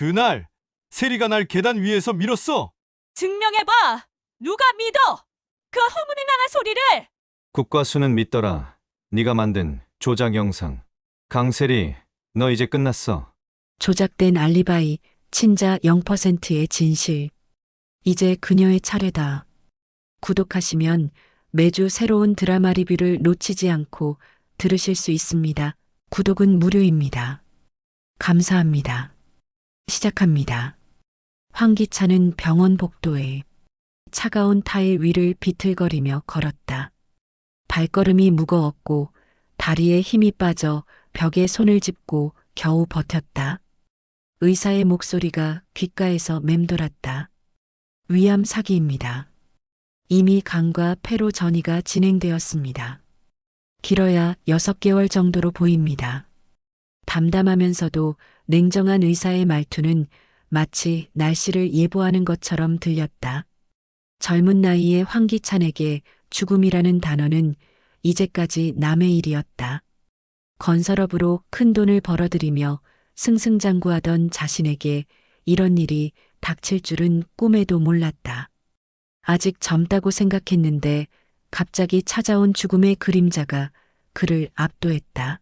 그날 세리가 날 계단 위에서 밀었어. 증명해봐. 누가 믿어? 그 허무맹랑한 소리를. 국과수는 믿더라. 네가 만든 조작 영상. 강세리, 너 이제 끝났어. 조작된 알리바이, 친자 0%의 진실. 이제 그녀의 차례다. 구독하시면 매주 새로운 드라마 리뷰를 놓치지 않고 들으실 수 있습니다. 구독은 무료입니다. 감사합니다. 시작합니다. 황기찬은 병원 복도에 차가운 타일 위를 비틀거리며 걸었다. 발걸음이 무거웠고 다리에 힘이 빠져 벽에 손을 짚고 겨우 버텼다. 의사의 목소리가 귓가에서 맴돌았다. 위암 사기입니다. 이미 간과 폐로 전이가 진행되었습니다. 길어야 6개월 정도로 보입니다. 담담하면서도 냉정한 의사의 말투는 마치 날씨를 예보하는 것처럼 들렸다. 젊은 나이의 황기찬에게 죽음이라는 단어는 이제까지 남의 일이었다. 건설업으로 큰 돈을 벌어들이며 승승장구하던 자신에게 이런 일이 닥칠 줄은 꿈에도 몰랐다. 아직 젊다고 생각했는데 갑자기 찾아온 죽음의 그림자가 그를 압도했다.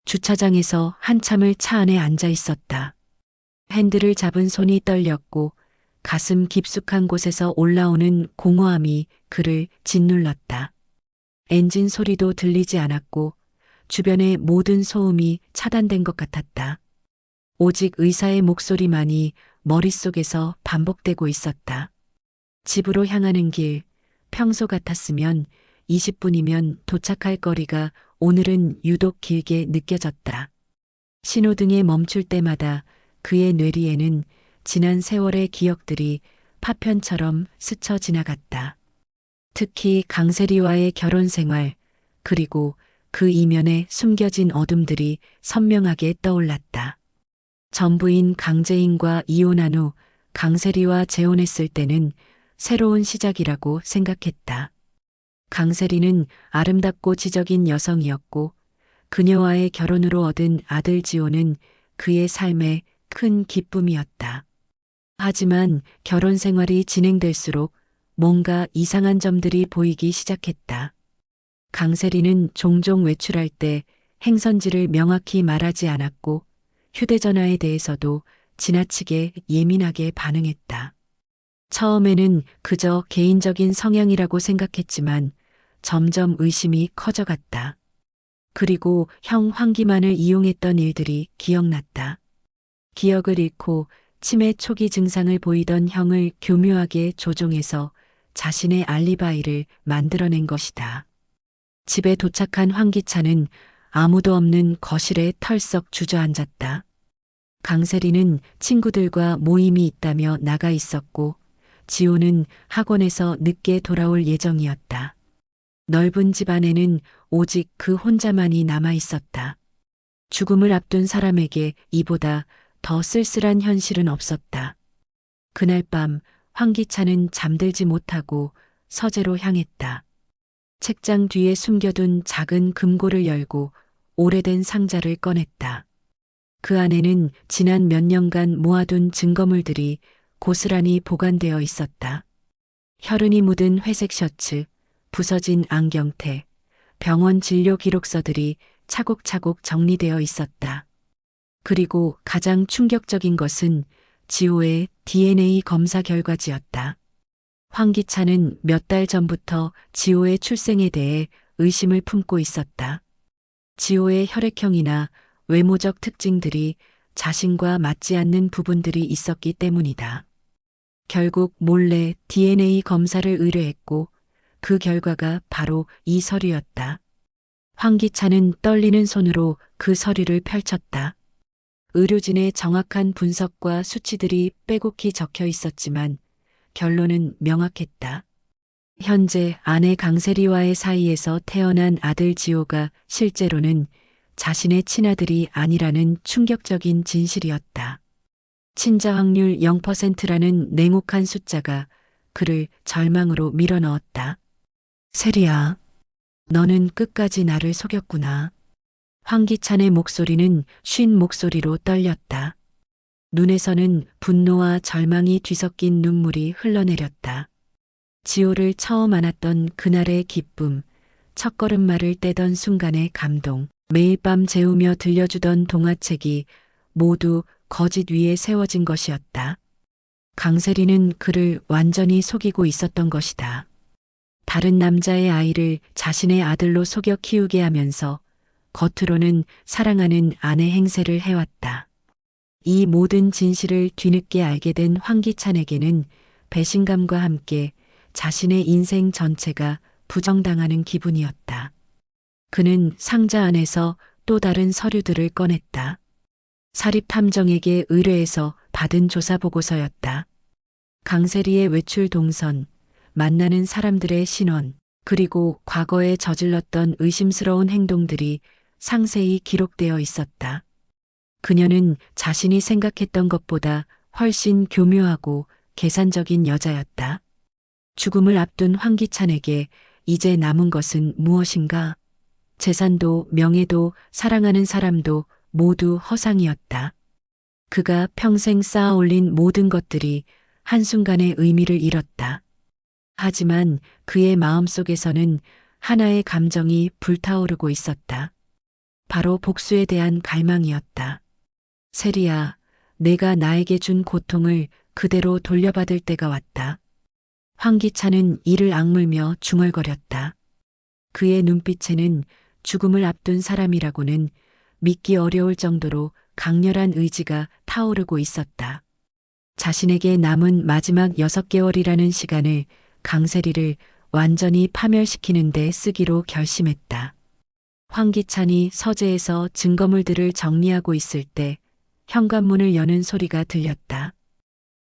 주차장에서 한참을 차 안에 앉아 있었다. 핸들을 잡은 손이 떨렸고 가슴 깊숙한 곳에서 올라오는 공허함이 그를 짓눌렀다. 엔진 소리도 들리지 않았고 주변의 모든 소음이 차단된 것 같았다. 오직 의사의 목소리만이 머릿속에서 반복되고 있었다. 집으로 향하는 길, 평소 같았으면 20분이면 도착할 거리가 오늘은 유독 길게 느껴졌다. 신호등에 멈출 때마다 그의 뇌리에는 지난 세월의 기억들이 파편처럼 스쳐 지나갔다. 특히 강세리와의 결혼 생활, 그리고 그 이면에 숨겨진 어둠들이 선명하게 떠올랐다. 전부인 강재인과 이혼한 후 강세리와 재혼했을 때는 새로운 시작이라고 생각했다. 강세리는 아름답고 지적인 여성이었고 그녀와의 결혼으로 얻은 아들 지호는 그의 삶의 큰 기쁨이었다. 하지만 결혼 생활이 진행될수록 뭔가 이상한 점들이 보이기 시작했다. 강세리는 종종 외출할 때 행선지를 명확히 말하지 않았고 휴대전화에 대해서도 지나치게 예민하게 반응했다. 처음에는 그저 개인적인 성향이라고 생각했지만 점점 의심이 커져갔다. 그리고 형 황기만을 이용했던 일들이 기억났다. 기억을 잃고 치매 초기 증상을 보이던 형을 교묘하게 조종해서 자신의 알리바이를 만들어낸 것이다. 집에 도착한 황기찬은 아무도 없는 거실에 털썩 주저앉았다. 강세리는 친구들과 모임이 있다며 나가 있었고 지호는 학원에서 늦게 돌아올 예정이었다. 넓은 집 안에는 오직 그 혼자만이 남아 있었다. 죽음을 앞둔 사람에게 이보다 더 쓸쓸한 현실은 없었다. 그날 밤 황기찬은 잠들지 못하고 서재로 향했다. 책장 뒤에 숨겨둔 작은 금고를 열고 오래된 상자를 꺼냈다. 그 안에는 지난 몇 년간 모아둔 증거물들이 고스란히 보관되어 있었다. 혈흔이 묻은 회색 셔츠, 부서진 안경테, 병원 진료 기록서들이 차곡차곡 정리되어 있었다. 그리고 가장 충격적인 것은 지호의 DNA 검사 결과지였다. 황기찬은 몇 달 전부터 지호의 출생에 대해 의심을 품고 있었다. 지호의 혈액형이나 외모적 특징들이 자신과 맞지 않는 부분들이 있었기 때문이다. 결국 몰래 DNA 검사를 의뢰했고 그 결과가 바로 이 서류였다. 황기찬은 떨리는 손으로 그 서류를 펼쳤다. 의료진의 정확한 분석과 수치들이 빼곡히 적혀 있었지만 결론은 명확했다. 현재 아내 강세리와의 사이에서 태어난 아들 지호가 실제로는 자신의 친아들이 아니라는 충격적인 진실이었다. 친자 확률 0%라는 냉혹한 숫자가 그를 절망으로 밀어넣었다. 세리야, 너는 끝까지 나를 속였구나. 황기찬의 목소리는 쉰 목소리로 떨렸다. 눈에서는 분노와 절망이 뒤섞인 눈물이 흘러내렸다. 지호를 처음 안았던 그날의 기쁨, 첫걸음마를 떼던 순간의 감동, 매일 밤 재우며 들려주던 동화책이 모두 거짓 위에 세워진 것이었다. 강세리는 그를 완전히 속이고 있었던 것이다. 다른 남자의 아이를 자신의 아들로 속여 키우게 하면서 겉으로는 사랑하는 아내 행세를 해왔다. 이 모든 진실을 뒤늦게 알게 된 황기찬에게는 배신감과 함께 자신의 인생 전체가 부정당하는 기분이었다. 그는 상자 안에서 또 다른 서류들을 꺼냈다. 사립탐정에게 의뢰해서 받은 조사 보고서였다. 강세리의 외출 동선, 만나는 사람들의 신원, 그리고 과거에 저질렀던 의심스러운 행동들이 상세히 기록되어 있었다. 그녀는 자신이 생각했던 것보다 훨씬 교묘하고 계산적인 여자였다. 죽음을 앞둔 황기찬에게 이제 남은 것은 무엇인가? 재산도 명예도 사랑하는 사람도 모두 허상이었다. 그가 평생 쌓아 올린 모든 것들이 한순간에 의미를 잃었다. 하지만 그의 마음속에서는 하나의 감정이 불타오르고 있었다. 바로 복수에 대한 갈망이었다. 세리야, 내가 나에게 준 고통을 그대로 돌려받을 때가 왔다. 황기찬은 이를 악물며 중얼거렸다. 그의 눈빛에는 죽음을 앞둔 사람이라고는 믿기 어려울 정도로 강렬한 의지가 타오르고 있었다. 자신에게 남은 마지막 6개월이라는 시간을 강세리를 완전히 파멸시키는 데 쓰기로 결심했다. 황기찬이 서재에서 증거물들을 정리하고 있을 때 현관문을 여는 소리가 들렸다.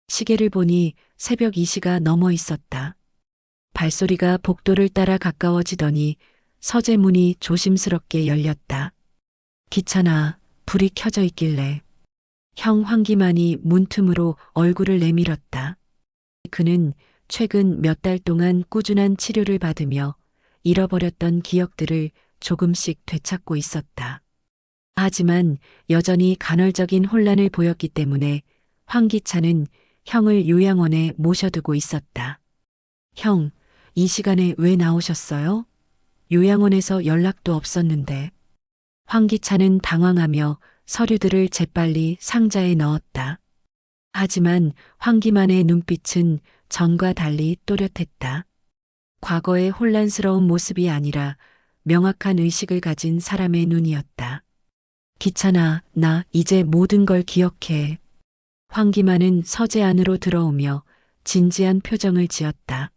시계를 보니 새벽 2시가 넘어 있었다. 발소리가 복도를 따라 가까워지더니 서재 문이 조심스럽게 열렸다. 기찬아, 불이 켜져 있길래. 형 황기만이 문틈으로 얼굴을 내밀었다. 그는 최근 몇 달 동안 꾸준한 치료를 받으며 잃어버렸던 기억들을 조금씩 되찾고 있었다. 하지만 여전히 간헐적인 혼란을 보였기 때문에 황기찬은 형을 요양원에 모셔두고 있었다. 형, 이 시간에 왜 나오셨어요? 요양원에서 연락도 없었는데. 황기찬은 당황하며 서류들을 재빨리 상자에 넣었다. 하지만 황기만의 눈빛은 전과 달리 또렷했다. 과거의 혼란스러운 모습이 아니라 명확한 의식을 가진 사람의 눈이었다. 기찬아, 나 이제 모든 걸 기억해. 황기만은 서재 안으로 들어오며 진지한 표정을 지었다.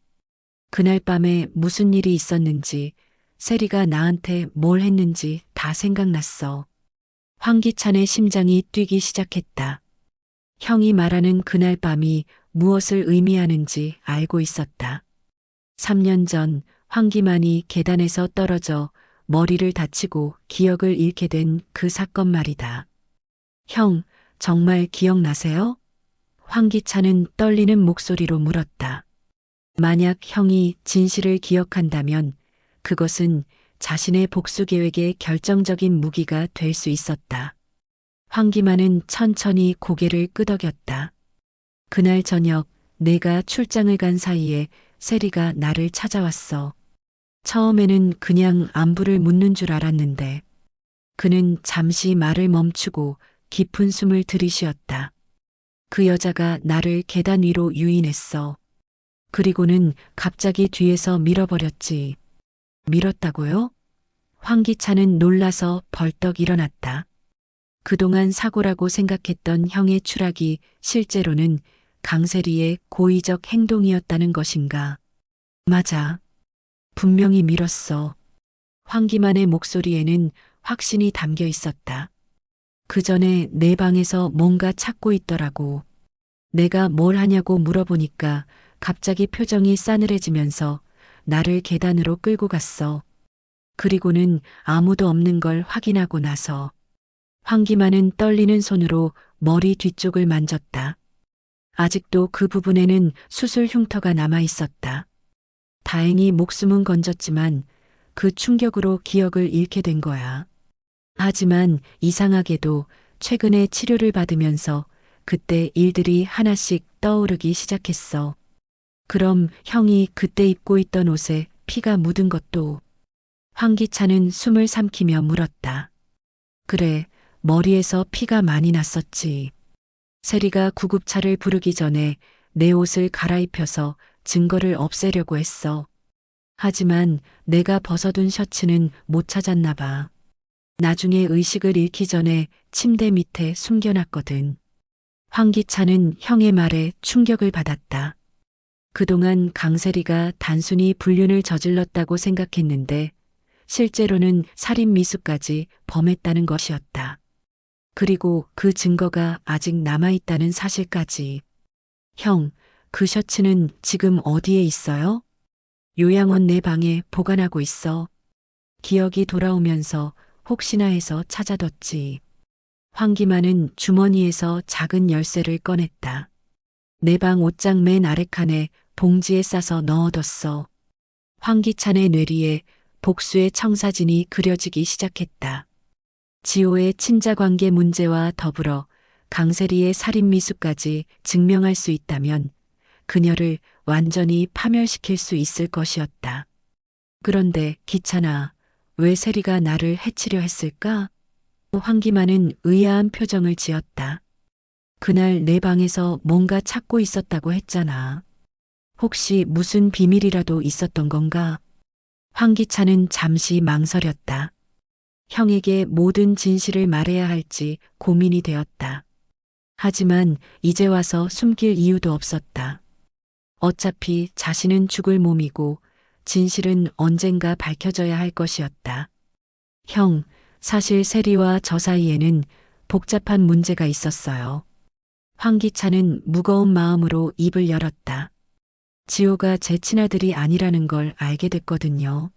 그날 밤에 무슨 일이 있었는지, 세리가 나한테 뭘 했는지 다 생각났어. 황기찬의 심장이 뛰기 시작했다. 형이 말하는 그날 밤이 무엇을 의미하는지 알고 있었다. 3년 전 황기만이 계단에서 떨어져 머리를 다치고 기억을 잃게 된 그 사건 말이다. 형, 정말 기억나세요? 황기찬은 떨리는 목소리로 물었다. 만약 형이 진실을 기억한다면 그것은 자신의 복수 계획의 결정적인 무기가 될 수 있었다. 황기만은 천천히 고개를 끄덕였다. 그날 저녁 내가 출장을 간 사이에 세리가 나를 찾아왔어. 처음에는 그냥 안부를 묻는 줄 알았는데 그는 잠시 말을 멈추고 깊은 숨을 들이쉬었다. 그 여자가 나를 계단 위로 유인했어. 그리고는 갑자기 뒤에서 밀어버렸지. 밀었다고요? 황기찬은 놀라서 벌떡 일어났다. 그동안 사고라고 생각했던 형의 추락이 실제로는 강세리의 고의적 행동이었다는 것인가? 맞아. 분명히 밀었어. 황기만의 목소리에는 확신이 담겨 있었다. 그 전에 내 방에서 뭔가 찾고 있더라고. 내가 뭘 하냐고 물어보니까 갑자기 표정이 싸늘해지면서 나를 계단으로 끌고 갔어. 그리고는 아무도 없는 걸 확인하고 나서 황기만은 떨리는 손으로 머리 뒤쪽을 만졌다. 아직도 그 부분에는 수술 흉터가 남아 있었다. 다행히 목숨은 건졌지만 그 충격으로 기억을 잃게 된 거야. 하지만 이상하게도 최근에 치료를 받으면서 그때 일들이 하나씩 떠오르기 시작했어. 그럼 형이 그때 입고 있던 옷에 피가 묻은 것도. 황기찬은 숨을 삼키며 물었다. 그래, 머리에서 피가 많이 났었지. 세리가 구급차를 부르기 전에 내 옷을 갈아입혀서 증거를 없애려고 했어. 하지만 내가 벗어둔 셔츠는 못 찾았나 봐. 나중에 의식을 잃기 전에 침대 밑에 숨겨놨거든. 황기찬은 형의 말에 충격을 받았다. 그동안 강세리가 단순히 불륜을 저질렀다고 생각했는데 실제로는 살인 미수까지 범했다는 것이었다. 그리고 그 증거가 아직 남아있다는 사실까지. 형, 그 셔츠는 지금 어디에 있어요? 요양원 내 방에 보관하고 있어. 기억이 돌아오면서 혹시나 해서 찾아뒀지. 황기만은 주머니에서 작은 열쇠를 꺼냈다. 내 방 옷장 맨 아래 칸에 봉지에 싸서 넣어뒀어. 황기찬의 뇌리에 복수의 청사진이 그려지기 시작했다. 지호의 친자관계 문제와 더불어 강세리의 살인미수까지 증명할 수 있다면 그녀를 완전히 파멸시킬 수 있을 것이었다. 그런데 기찬아, 왜 세리가 나를 해치려 했을까? 황기만은 의아한 표정을 지었다. 그날 내 방에서 뭔가 찾고 있었다고 했잖아. 혹시 무슨 비밀이라도 있었던 건가? 황기찬은 잠시 망설였다. 형에게 모든 진실을 말해야 할지 고민이 되었다. 하지만 이제 와서 숨길 이유도 없었다. 어차피 자신은 죽을 몸이고 진실은 언젠가 밝혀져야 할 것이었다. 형, 사실 세리와 저 사이에는 복잡한 문제가 있었어요. 황기찬은 무거운 마음으로 입을 열었다. 지호가 제 친아들이 아니라는 걸 알게 됐거든요.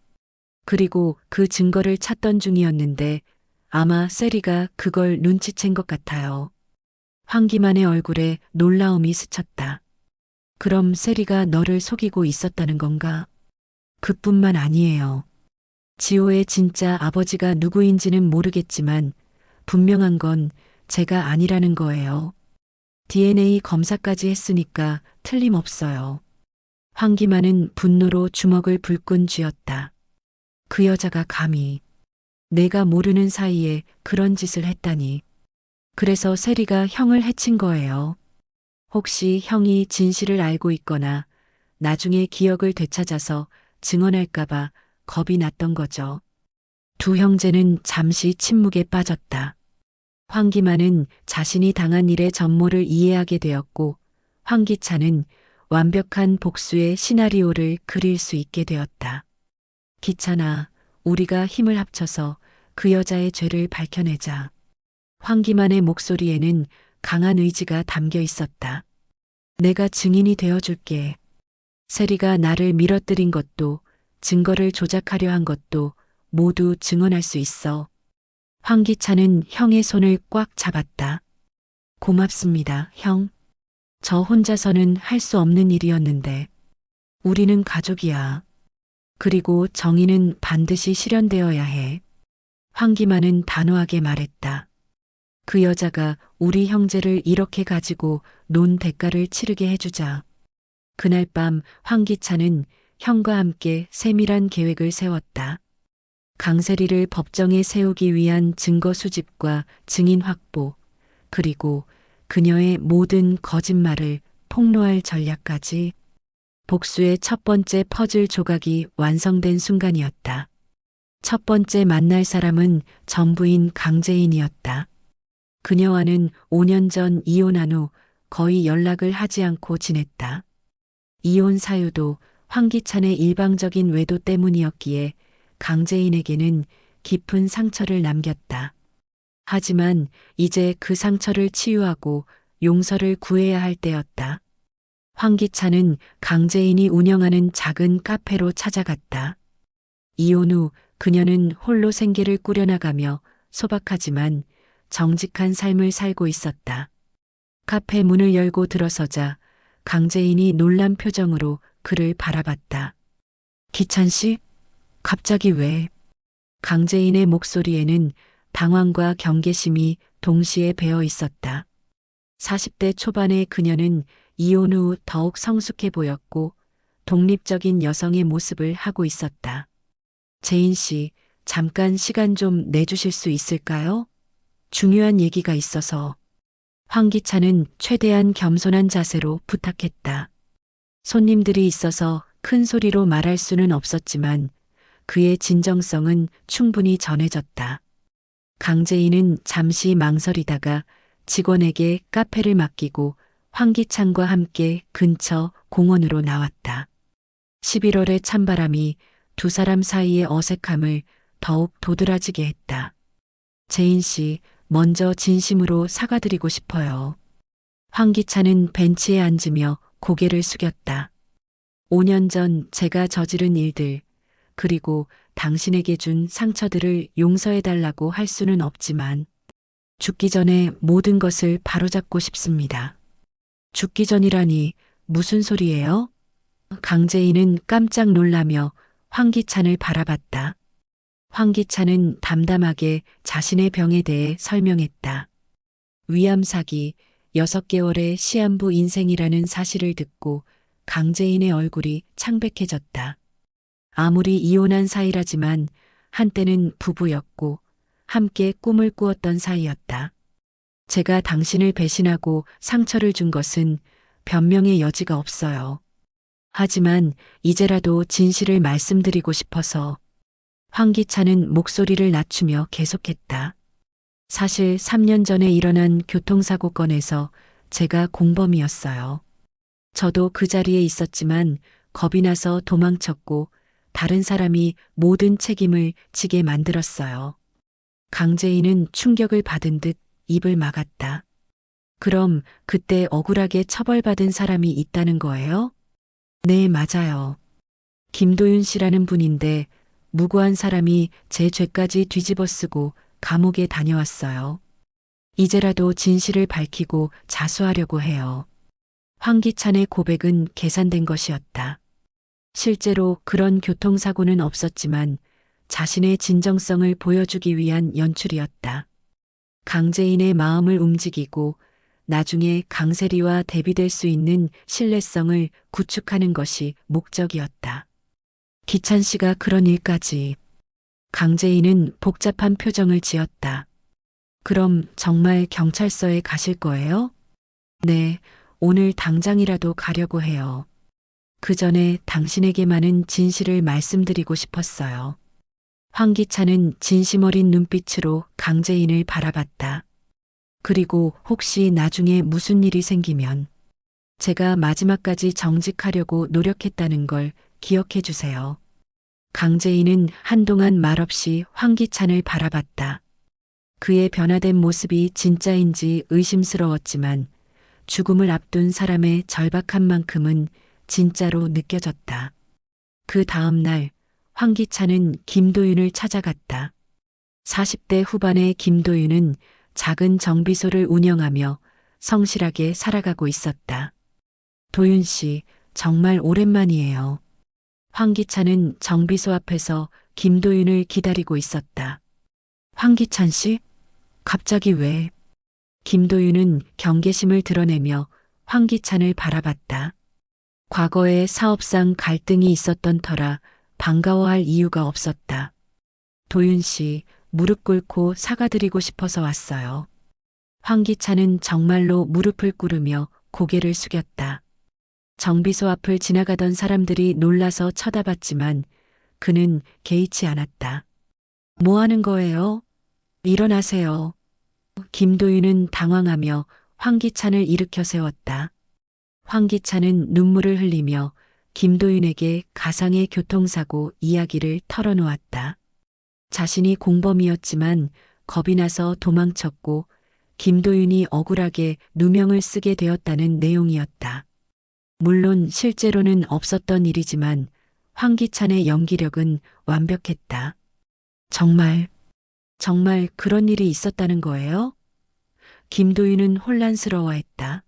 그리고 그 증거를 찾던 중이었는데 아마 세리가 그걸 눈치챈 것 같아요. 황기만의 얼굴에 놀라움이 스쳤다. 그럼 세리가 너를 속이고 있었다는 건가? 그뿐만 아니에요. 지호의 진짜 아버지가 누구인지는 모르겠지만 분명한 건 제가 아니라는 거예요. DNA 검사까지 했으니까 틀림없어요. 황기만은 분노로 주먹을 불끈 쥐었다. 그 여자가 감히 내가 모르는 사이에 그런 짓을 했다니. 그래서 세리가 형을 해친 거예요. 혹시 형이 진실을 알고 있거나 나중에 기억을 되찾아서 증언할까봐 겁이 났던 거죠. 두 형제는 잠시 침묵에 빠졌다. 황기만은 자신이 당한 일의 전모를 이해하게 되었고 황기찬은 완벽한 복수의 시나리오를 그릴 수 있게 되었다. 기찬아, 우리가 힘을 합쳐서 그 여자의 죄를 밝혀내자. 황기만의 목소리에는 강한 의지가 담겨 있었다. 내가 증인이 되어줄게. 세리가 나를 밀어뜨린 것도 증거를 조작하려 한 것도 모두 증언할 수 있어. 황기찬은 형의 손을 꽉 잡았다. 고맙습니다, 형. 저 혼자서는 할 수 없는 일이었는데. 우리는 가족이야. 그리고 정의는 반드시 실현되어야 해. 황기만은 단호하게 말했다. 그 여자가 우리 형제를 이렇게 가지고 논 대가를 치르게 해주자. 그날 밤 황기찬은 형과 함께 세밀한 계획을 세웠다. 강세리를 법정에 세우기 위한 증거 수집과 증인 확보, 그리고 그녀의 모든 거짓말을 폭로할 전략까지. 복수의 첫 번째 퍼즐 조각이 완성된 순간이었다. 첫 번째 만날 사람은 전부인 강재인이었다. 그녀와는 5년 전 이혼한 후 거의 연락을 하지 않고 지냈다. 이혼 사유도 황기찬의 일방적인 외도 때문이었기에 강재인에게는 깊은 상처를 남겼다. 하지만 이제 그 상처를 치유하고 용서를 구해야 할 때였다. 황기찬은 강재인이 운영하는 작은 카페로 찾아갔다. 이혼 후 그녀는 홀로 생계를 꾸려나가며 소박하지만 정직한 삶을 살고 있었다. 카페 문을 열고 들어서자 강재인이 놀란 표정으로 그를 바라봤다. 기찬 씨? 갑자기 왜? 강재인의 목소리에는 당황과 경계심이 동시에 배어 있었다. 40대 초반의 그녀는 이혼 후 더욱 성숙해 보였고 독립적인 여성의 모습을 하고 있었다. 제인 씨, 잠깐 시간 좀 내주실 수 있을까요? 중요한 얘기가 있어서. 황기찬은 최대한 겸손한 자세로 부탁했다. 손님들이 있어서 큰 소리로 말할 수는 없었지만 그의 진정성은 충분히 전해졌다. 강재인은 잠시 망설이다가 직원에게 카페를 맡기고 황기찬과 함께 근처 공원으로 나왔다. 11월의 찬바람이 두 사람 사이의 어색함을 더욱 도드라지게 했다. 제인 씨, 먼저 진심으로 사과드리고 싶어요. 황기찬은 벤치에 앉으며 고개를 숙였다. 5년 전 제가 저지른 일들, 그리고 당신에게 준 상처들을 용서해달라고 할 수는 없지만 죽기 전에 모든 것을 바로잡고 싶습니다. 죽기 전이라니 무슨 소리예요? 강재인은 깜짝 놀라며 황기찬을 바라봤다. 황기찬은 담담하게 자신의 병에 대해 설명했다. 위암 사기, 6개월의 시한부 인생이라는 사실을 듣고 강재인의 얼굴이 창백해졌다. 아무리 이혼한 사이라지만 한때는 부부였고 함께 꿈을 꾸었던 사이였다. 제가 당신을 배신하고 상처를 준 것은 변명의 여지가 없어요. 하지만 이제라도 진실을 말씀드리고 싶어서. 황기찬은 목소리를 낮추며 계속했다. 사실 3년 전에 일어난 교통사고 건에서 제가 공범이었어요. 저도 그 자리에 있었지만 겁이 나서 도망쳤고 다른 사람이 모든 책임을 지게 만들었어요. 강재인은 충격을 받은 듯 입을 막았다. 그럼 그때 억울하게 처벌받은 사람이 있다는 거예요? 네, 맞아요. 김도윤 씨라는 분인데 무고한 사람이 제 죄까지 뒤집어쓰고 감옥에 다녀왔어요. 이제라도 진실을 밝히고 자수하려고 해요. 황기찬의 고백은 계산된 것이었다. 실제로 그런 교통사고는 없었지만 자신의 진정성을 보여주기 위한 연출이었다. 강재인의 마음을 움직이고 나중에 강세리와 대비될 수 있는 신뢰성을 구축하는 것이 목적이었다. 기찬 씨가 그런 일까지. 강재인은 복잡한 표정을 지었다. 그럼 정말 경찰서에 가실 거예요? 네, 오늘 당장이라도 가려고 해요. 그 전에 당신에게만은 진실을 말씀드리고 싶었어요. 황기찬은 진심 어린 눈빛으로 강재인을 바라봤다. 그리고 혹시 나중에 무슨 일이 생기면 제가 마지막까지 정직하려고 노력했다는 걸 기억해 주세요. 강재인은 한동안 말없이 황기찬을 바라봤다. 그의 변화된 모습이 진짜인지 의심스러웠지만 죽음을 앞둔 사람의 절박한 만큼은 진짜로 느껴졌다. 그 다음 날 황기찬은 김도윤을 찾아갔다. 40대 후반의 김도윤은 작은 정비소를 운영하며 성실하게 살아가고 있었다. 도윤 씨, 정말 오랜만이에요. 황기찬은 정비소 앞에서 김도윤을 기다리고 있었다. 황기찬 씨? 갑자기 왜? 김도윤은 경계심을 드러내며 황기찬을 바라봤다. 과거에 사업상 갈등이 있었던 터라 반가워할 이유가 없었다. 도윤 씨, 무릎 꿇고 사과드리고 싶어서 왔어요. 황기찬은 정말로 무릎을 꿇으며 고개를 숙였다. 정비소 앞을 지나가던 사람들이 놀라서 쳐다봤지만 그는 개의치 않았다. 뭐 하는 거예요? 일어나세요. 김도윤은 당황하며 황기찬을 일으켜 세웠다. 황기찬은 눈물을 흘리며 김도윤에게 가상의 교통사고 이야기를 털어놓았다. 자신이 공범이었지만 겁이 나서 도망쳤고 김도윤이 억울하게 누명을 쓰게 되었다는 내용이었다. 물론 실제로는 없었던 일이지만 황기찬의 연기력은 완벽했다. 정말 그런 일이 있었다는 거예요? 김도윤은 혼란스러워했다.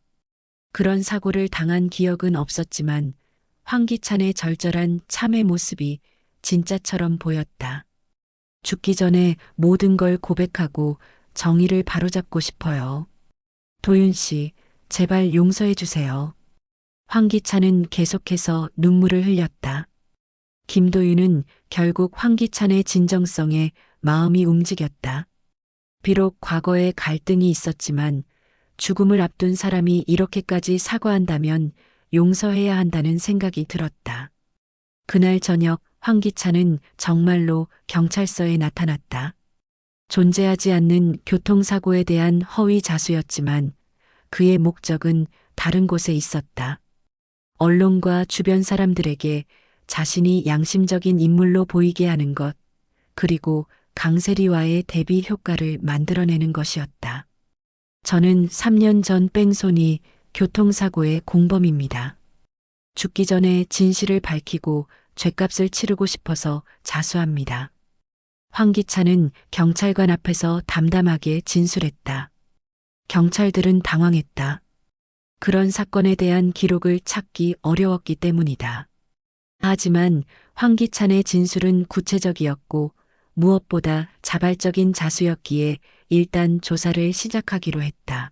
그런 사고를 당한 기억은 없었지만 황기찬의 절절한 참회 모습이 진짜처럼 보였다. 죽기 전에 모든 걸 고백하고 정의를 바로잡고 싶어요. 도윤 씨, 제발 용서해 주세요. 황기찬은 계속해서 눈물을 흘렸다. 김도윤은 결국 황기찬의 진정성에 마음이 움직였다. 비록 과거에 갈등이 있었지만 죽음을 앞둔 사람이 이렇게까지 사과한다면 용서해야 한다는 생각이 들었다. 그날 저녁 황기찬은 정말로 경찰서에 나타났다. 존재하지 않는 교통사고에 대한 허위 자수였지만 그의 목적은 다른 곳에 있었다. 언론과 주변 사람들에게 자신이 양심적인 인물로 보이게 하는 것, 그리고 강세리와의 대비 효과를 만들어내는 것이었다. 저는 3년 전 뺑소니 교통사고의 공범입니다. 죽기 전에 진실을 밝히고 죗값을 치르고 싶어서 자수합니다. 황기찬은 경찰관 앞에서 담담하게 진술했다. 경찰들은 당황했다. 그런 사건에 대한 기록을 찾기 어려웠기 때문이다. 하지만 황기찬의 진술은 구체적이었고 무엇보다 자발적인 자수였기에 일단 조사를 시작하기로 했다.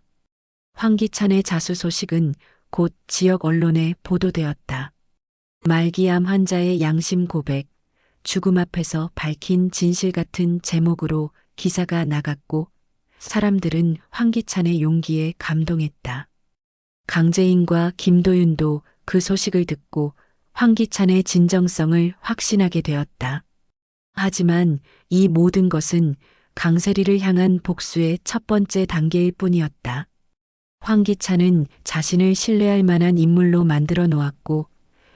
황기찬의 자수 소식은 곧 지역 언론에 보도되었다. 말기암 환자의 양심 고백, 죽음 앞에서 밝힌 진실 같은 제목으로 기사가 나갔고 사람들은 황기찬의 용기에 감동했다. 강재인과 김도윤도 그 소식을 듣고 황기찬의 진정성을 확신하게 되었다. 하지만 이 모든 것은 강세리를 향한 복수의 첫 번째 단계일 뿐이었다. 황기찬은 자신을 신뢰할 만한 인물로 만들어 놓았고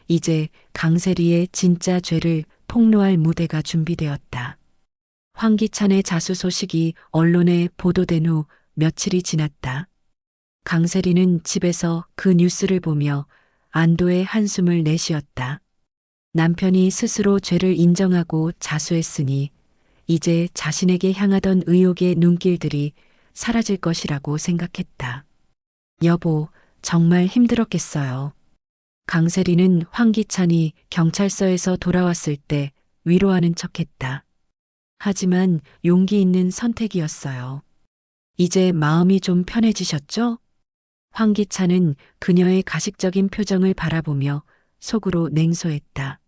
이제 강세리의 진짜 죄를 폭로할 무대가 준비되었다. 황기찬의 자수 소식이 언론에 보도된 후 며칠이 지났다. 강세리는 집에서 그 뉴스를 보며 안도의 한숨을 내쉬었다. 남편이 스스로 죄를 인정하고 자수했으니 이제 자신에게 향하던 의혹의 눈길들이 사라질 것이라고 생각했다. 여보, 정말 힘들었겠어요. 강세리는 황기찬이 경찰서에서 돌아왔을 때 위로하는 척했다. 하지만 용기 있는 선택이었어요. 이제 마음이 좀 편해지셨죠? 황기찬은 그녀의 가식적인 표정을 바라보며 속으로 냉소했다.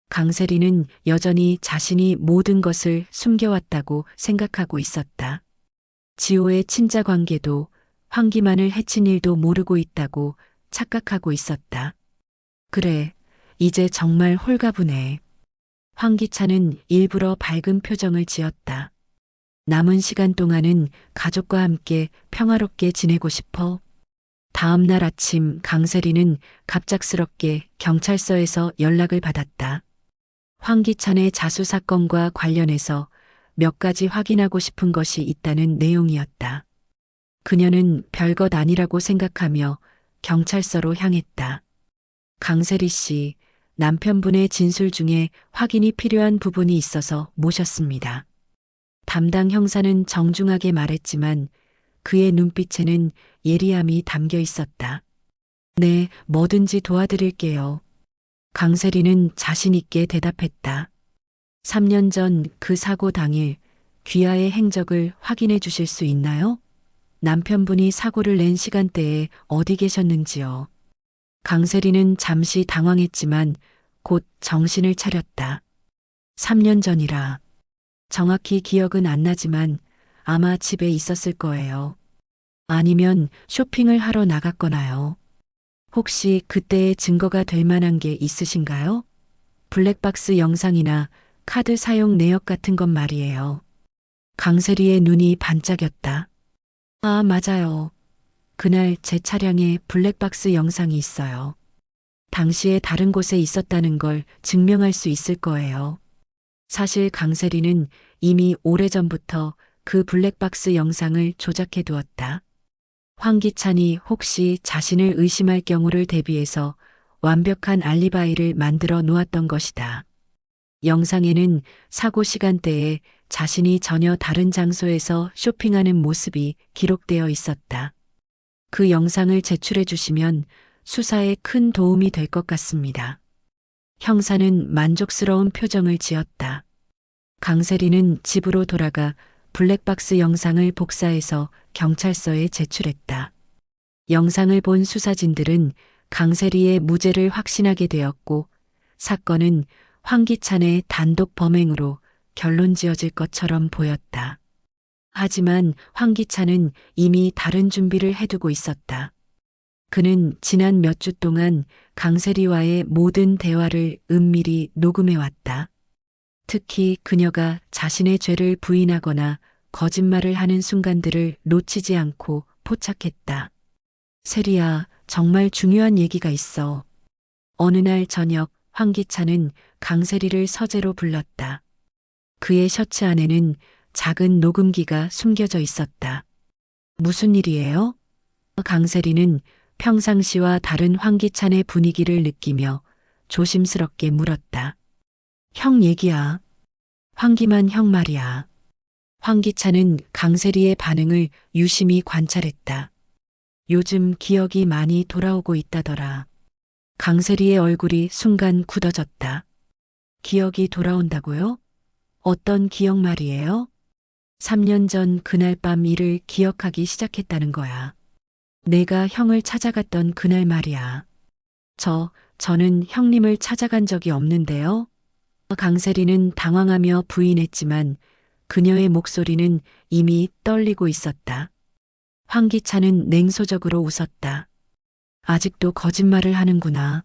강세리는 여전히 자신이 모든 것을 숨겨왔다고 생각하고 있었다. 지호의 친자 관계도 황기만을 해친 일도 모르고 있다고 착각하고 있었다. 그래, 이제 정말 홀가분해. 황기찬은 일부러 밝은 표정을 지었다. 남은 시간 동안은 가족과 함께 평화롭게 지내고 싶어. 다음 날 아침 강세리는 갑작스럽게 경찰서에서 연락을 받았다. 황기찬의 자수 사건과 관련해서 몇 가지 확인하고 싶은 것이 있다는 내용이었다. 그녀는 별것 아니라고 생각하며 경찰서로 향했다. 강세리 씨, 남편분의 진술 중에 확인이 필요한 부분이 있어서 모셨습니다. 담당 형사는 정중하게 말했지만 그의 눈빛에는 예리함이 담겨 있었다. 네, 뭐든지 도와드릴게요. 강세리는 자신 있게 대답했다. 3년 전 그 사고 당일 귀하의 행적을 확인해 주실 수 있나요? 남편분이 사고를 낸 시간대에 어디 계셨는지요. 강세리는 잠시 당황했지만 곧 정신을 차렸다. 3년 전이라. 정확히 기억은 안 나지만 아마 집에 있었을 거예요. 아니면 쇼핑을 하러 나갔거나요. 혹시 그때의 증거가 될 만한 게 있으신가요? 블랙박스 영상이나 카드 사용 내역 같은 것 말이에요. 강세리의 눈이 반짝였다. 아, 맞아요. 그날 제 차량에 블랙박스 영상이 있어요. 당시에 다른 곳에 있었다는 걸 증명할 수 있을 거예요. 사실 강세리는 이미 오래전부터 그 블랙박스 영상을 조작해 두었다. 황기찬이 혹시 자신을 의심할 경우를 대비해서 완벽한 알리바이를 만들어 놓았던 것이다. 영상에는 사고 시간대에 자신이 전혀 다른 장소에서 쇼핑하는 모습이 기록되어 있었다. 그 영상을 제출해 주시면 수사에 큰 도움이 될 것 같습니다. 형사는 만족스러운 표정을 지었다. 강세리는 집으로 돌아가 블랙박스 영상을 복사해서 경찰서에 제출했다. 영상을 본 수사진들은 강세리의 무죄를 확신하게 되었고 사건은 황기찬의 단독 범행으로 결론 지어질 것처럼 보였다. 하지만 황기찬은 이미 다른 준비를 해두고 있었다. 그는 지난 몇 주 동안 강세리와의 모든 대화를 은밀히 녹음해왔다. 특히 그녀가 자신의 죄를 부인하거나 거짓말을 하는 순간들을 놓치지 않고 포착했다. 세리야, 정말 중요한 얘기가 있어. 어느 날 저녁 황기찬은 강세리를 서재로 불렀다. 그의 셔츠 안에는 작은 녹음기가 숨겨져 있었다. 무슨 일이에요? 강세리는 평상시와 다른 황기찬의 분위기를 느끼며 조심스럽게 물었다. 형 얘기야. 황기만 형 말이야. 황기찬은 강세리의 반응을 유심히 관찰했다. 요즘 기억이 많이 돌아오고 있다더라. 강세리의 얼굴이 순간 굳어졌다. 기억이 돌아온다고요? 어떤 기억 말이에요? 3년 전 그날 밤 일을 기억하기 시작했다는 거야. 내가 형을 찾아갔던 그날 말이야. 저는 형님을 찾아간 적이 없는데요. 강세리는 당황하며 부인했지만 그녀의 목소리는 이미 떨리고 있었다. 황기찬은 냉소적으로 웃었다. 아직도 거짓말을 하는구나.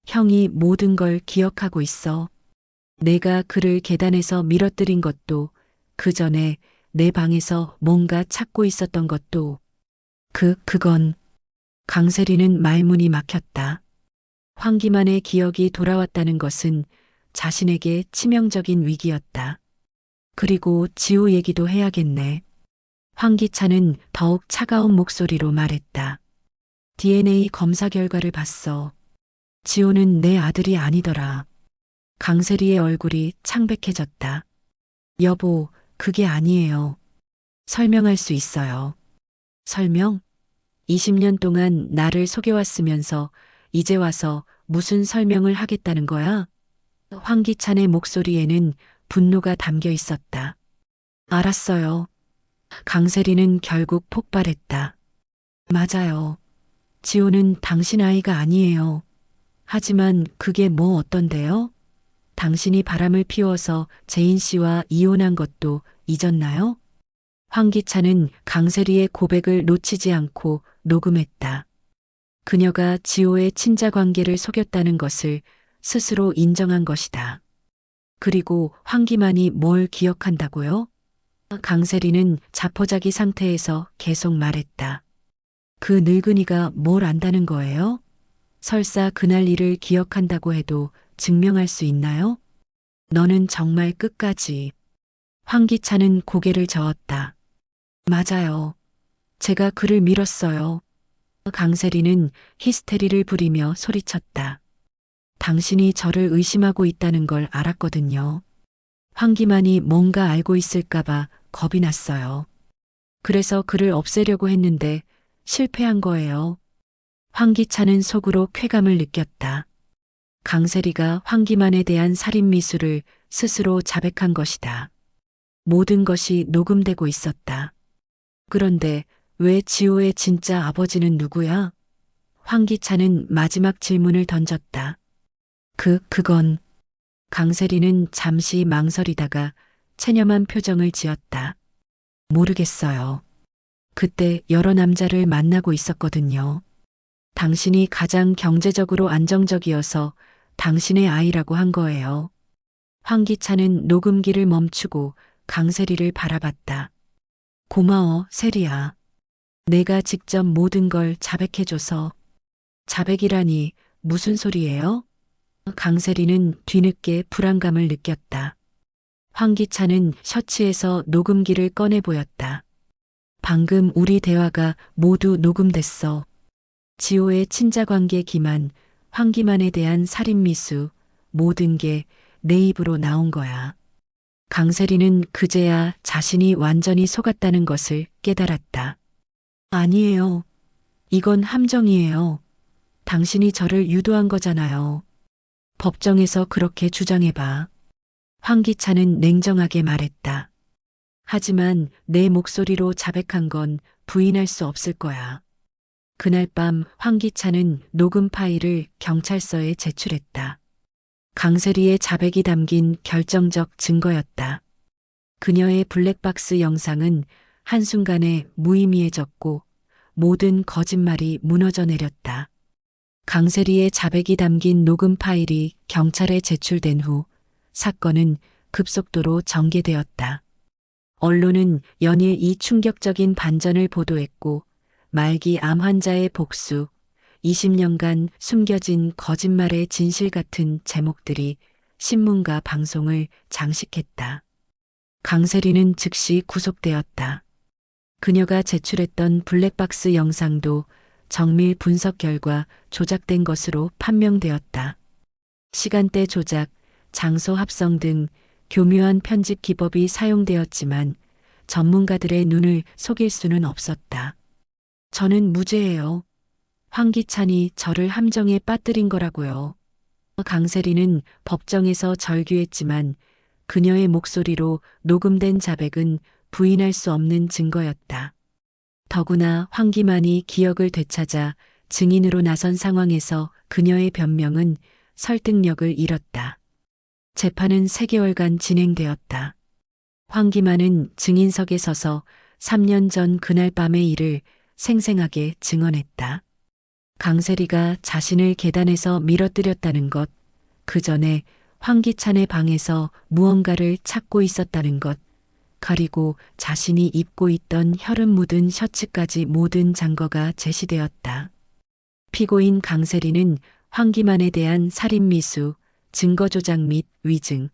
형이 모든 걸 기억하고 있어. 내가 그를 계단에서 밀어뜨린 것도, 그 전에 내 방에서 뭔가 찾고 있었던 것도. 그건. 강세리는 말문이 막혔다. 황기만의 기억이 돌아왔다는 것은 자신에게 치명적인 위기였다. 그리고 지호 얘기도 해야겠네. 황기찬은 더욱 차가운 목소리로 말했다. DNA 검사 결과를 봤어. 지호는 내 아들이 아니더라. 강세리의 얼굴이 창백해졌다. 여보, 그게 아니에요. 설명할 수 있어요. 설명? 20년 동안 나를 속여왔으면서 이제 와서 무슨 설명을 하겠다는 거야? 황기찬의 목소리에는 분노가 담겨 있었다. 알았어요. 강세리는 결국 폭발했다. 맞아요. 지호는 당신 아이가 아니에요. 하지만 그게 뭐 어떤데요? 당신이 바람을 피워서 재인 씨와 이혼한 것도 잊었나요? 황기찬은 강세리의 고백을 놓치지 않고 녹음했다. 그녀가 지호의 친자 관계를 속였다는 것을 스스로 인정한 것이다. 그리고 황기만이 뭘 기억한다고요? 강세리는 자포자기 상태에서 계속 말했다. 그 늙은이가 뭘 안다는 거예요? 설사 그날 일을 기억한다고 해도 증명할 수 있나요? 너는 정말 끝까지. 황기찬은 고개를 저었다. 맞아요. 제가 그를 밀었어요. 강세리는 히스테리를 부리며 소리쳤다. 당신이 저를 의심하고 있다는 걸 알았거든요. 황기만이 뭔가 알고 있을까봐 겁이 났어요. 그래서 그를 없애려고 했는데 실패한 거예요. 황기찬은 속으로 쾌감을 느꼈다. 강세리가 황기만에 대한 살인 미수를 스스로 자백한 것이다. 모든 것이 녹음되고 있었다. 그런데 왜 지호의 진짜 아버지는 누구야? 황기찬은 마지막 질문을 던졌다. 그건. 강세리는 잠시 망설이다가 체념한 표정을 지었다. 모르겠어요. 그때 여러 남자를 만나고 있었거든요. 당신이 가장 경제적으로 안정적이어서 당신의 아이라고 한 거예요. 황기찬은 녹음기를 멈추고 강세리를 바라봤다. 고마워, 세리야. 내가 직접 모든 걸 자백해줘서. 자백이라니 무슨 소리예요? 강세리는 뒤늦게 불안감을 느꼈다. 황기찬은 셔츠에서 녹음기를 꺼내 보였다. 방금 우리 대화가 모두 녹음됐어. 지호의 친자관계 기만, 황기만에 대한 살인미수, 모든 게 내 입으로 나온 거야. 강세리는 그제야 자신이 완전히 속았다는 것을 깨달았다. 아니에요. 이건 함정이에요. 당신이 저를 유도한 거잖아요. 법정에서 그렇게 주장해봐. 황기찬은 냉정하게 말했다. 하지만 내 목소리로 자백한 건 부인할 수 없을 거야. 그날 밤 황기찬은 녹음 파일을 경찰서에 제출했다. 강세리의 자백이 담긴 결정적 증거였다. 그녀의 블랙박스 영상은 한순간에 무의미해졌고 모든 거짓말이 무너져 내렸다. 강세리의 자백이 담긴 녹음 파일이 경찰에 제출된 후 사건은 급속도로 전개되었다. 언론은 연일 이 충격적인 반전을 보도했고 말기 암 환자의 복수, 20년간 숨겨진 거짓말의 진실 같은 제목들이 신문과 방송을 장식했다. 강세리는 즉시 구속되었다. 그녀가 제출했던 블랙박스 영상도 정밀 분석 결과 조작된 것으로 판명되었다. 시간대 조작, 장소 합성 등 교묘한 편집 기법이 사용되었지만 전문가들의 눈을 속일 수는 없었다. 저는 무죄예요. 황기찬이 저를 함정에 빠뜨린 거라고요. 강세리는 법정에서 절규했지만 그녀의 목소리로 녹음된 자백은 부인할 수 없는 증거였다. 더구나 황기만이 기억을 되찾아 증인으로 나선 상황에서 그녀의 변명은 설득력을 잃었다. 재판은 3개월간 진행되었다. 황기만은 증인석에 서서 3년 전 그날 밤의 일을 생생하게 증언했다. 강세리가 자신을 계단에서 밀어뜨렸다는 것, 그 전에 황기찬의 방에서 무언가를 찾고 있었다는 것, 그리고 자신이 입고 있던 혈흔 묻은 셔츠까지 모든 증거가 제시되었다. 피고인 강세리는 황기만에 대한 살인미수, 증거조작 및 위증,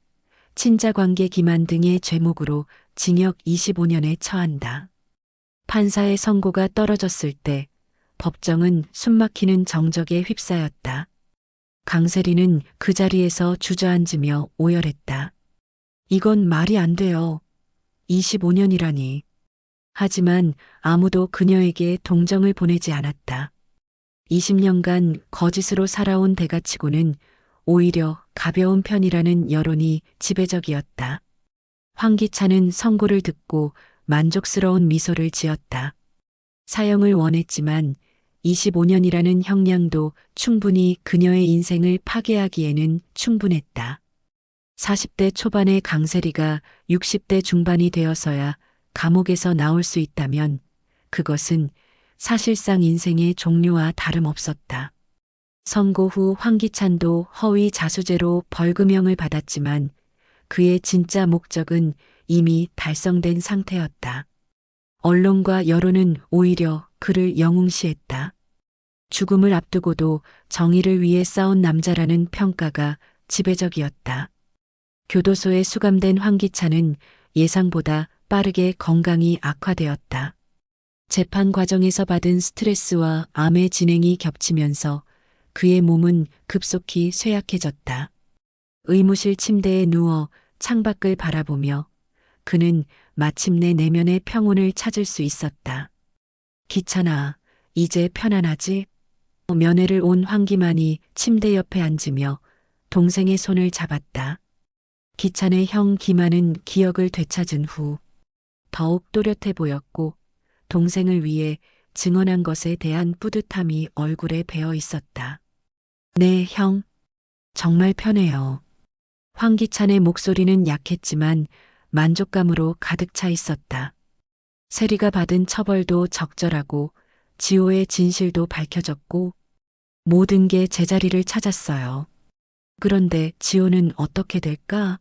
친자관계 기만 등의 죄목으로 징역 25년에 처한다. 판사의 선고가 떨어졌을 때 법정은 숨막히는 정적에 휩싸였다. 강세리는 그 자리에서 주저앉으며 오열했다. 이건 말이 안 돼요. 25년이라니. 하지만 아무도 그녀에게 동정을 보내지 않았다. 20년간 거짓으로 살아온 대가치고는 오히려 가벼운 편이라는 여론이 지배적이었다. 황기찬은 선고를 듣고 만족스러운 미소를 지었다. 사형을 원했지만 25년이라는 형량도 충분히 그녀의 인생을 파괴하기에는 충분했다. 40대 초반의 강세리가 60대 중반이 되어서야 감옥에서 나올 수 있다면 그것은 사실상 인생의 종료와 다름없었다. 선고 후 황기찬도 허위 자수죄로 벌금형을 받았지만 그의 진짜 목적은 이미 달성된 상태였다. 언론과 여론은 오히려 그를 영웅시했다. 죽음을 앞두고도 정의를 위해 싸운 남자라는 평가가 지배적이었다. 교도소에 수감된 황기찬은 예상보다 빠르게 건강이 악화되었다. 재판 과정에서 받은 스트레스와 암의 진행이 겹치면서 그의 몸은 급속히 쇠약해졌다. 의무실 침대에 누워 창밖을 바라보며 그는 마침내 내면의 평온을 찾을 수 있었다. 기찬아, 이제 편안하지? 면회를 온 황기만이 침대 옆에 앉으며 동생의 손을 잡았다. 기찬의 형 기만은 기억을 되찾은 후 더욱 또렷해 보였고 동생을 위해 증언한 것에 대한 뿌듯함이 얼굴에 배어 있었다. 네, 형. 정말 편해요. 황기찬의 목소리는 약했지만 만족감으로 가득 차 있었다. 세리가 받은 처벌도 적절하고 지호의 진실도 밝혀졌고 모든 게 제자리를 찾았어요. 그런데 지호는 어떻게 될까?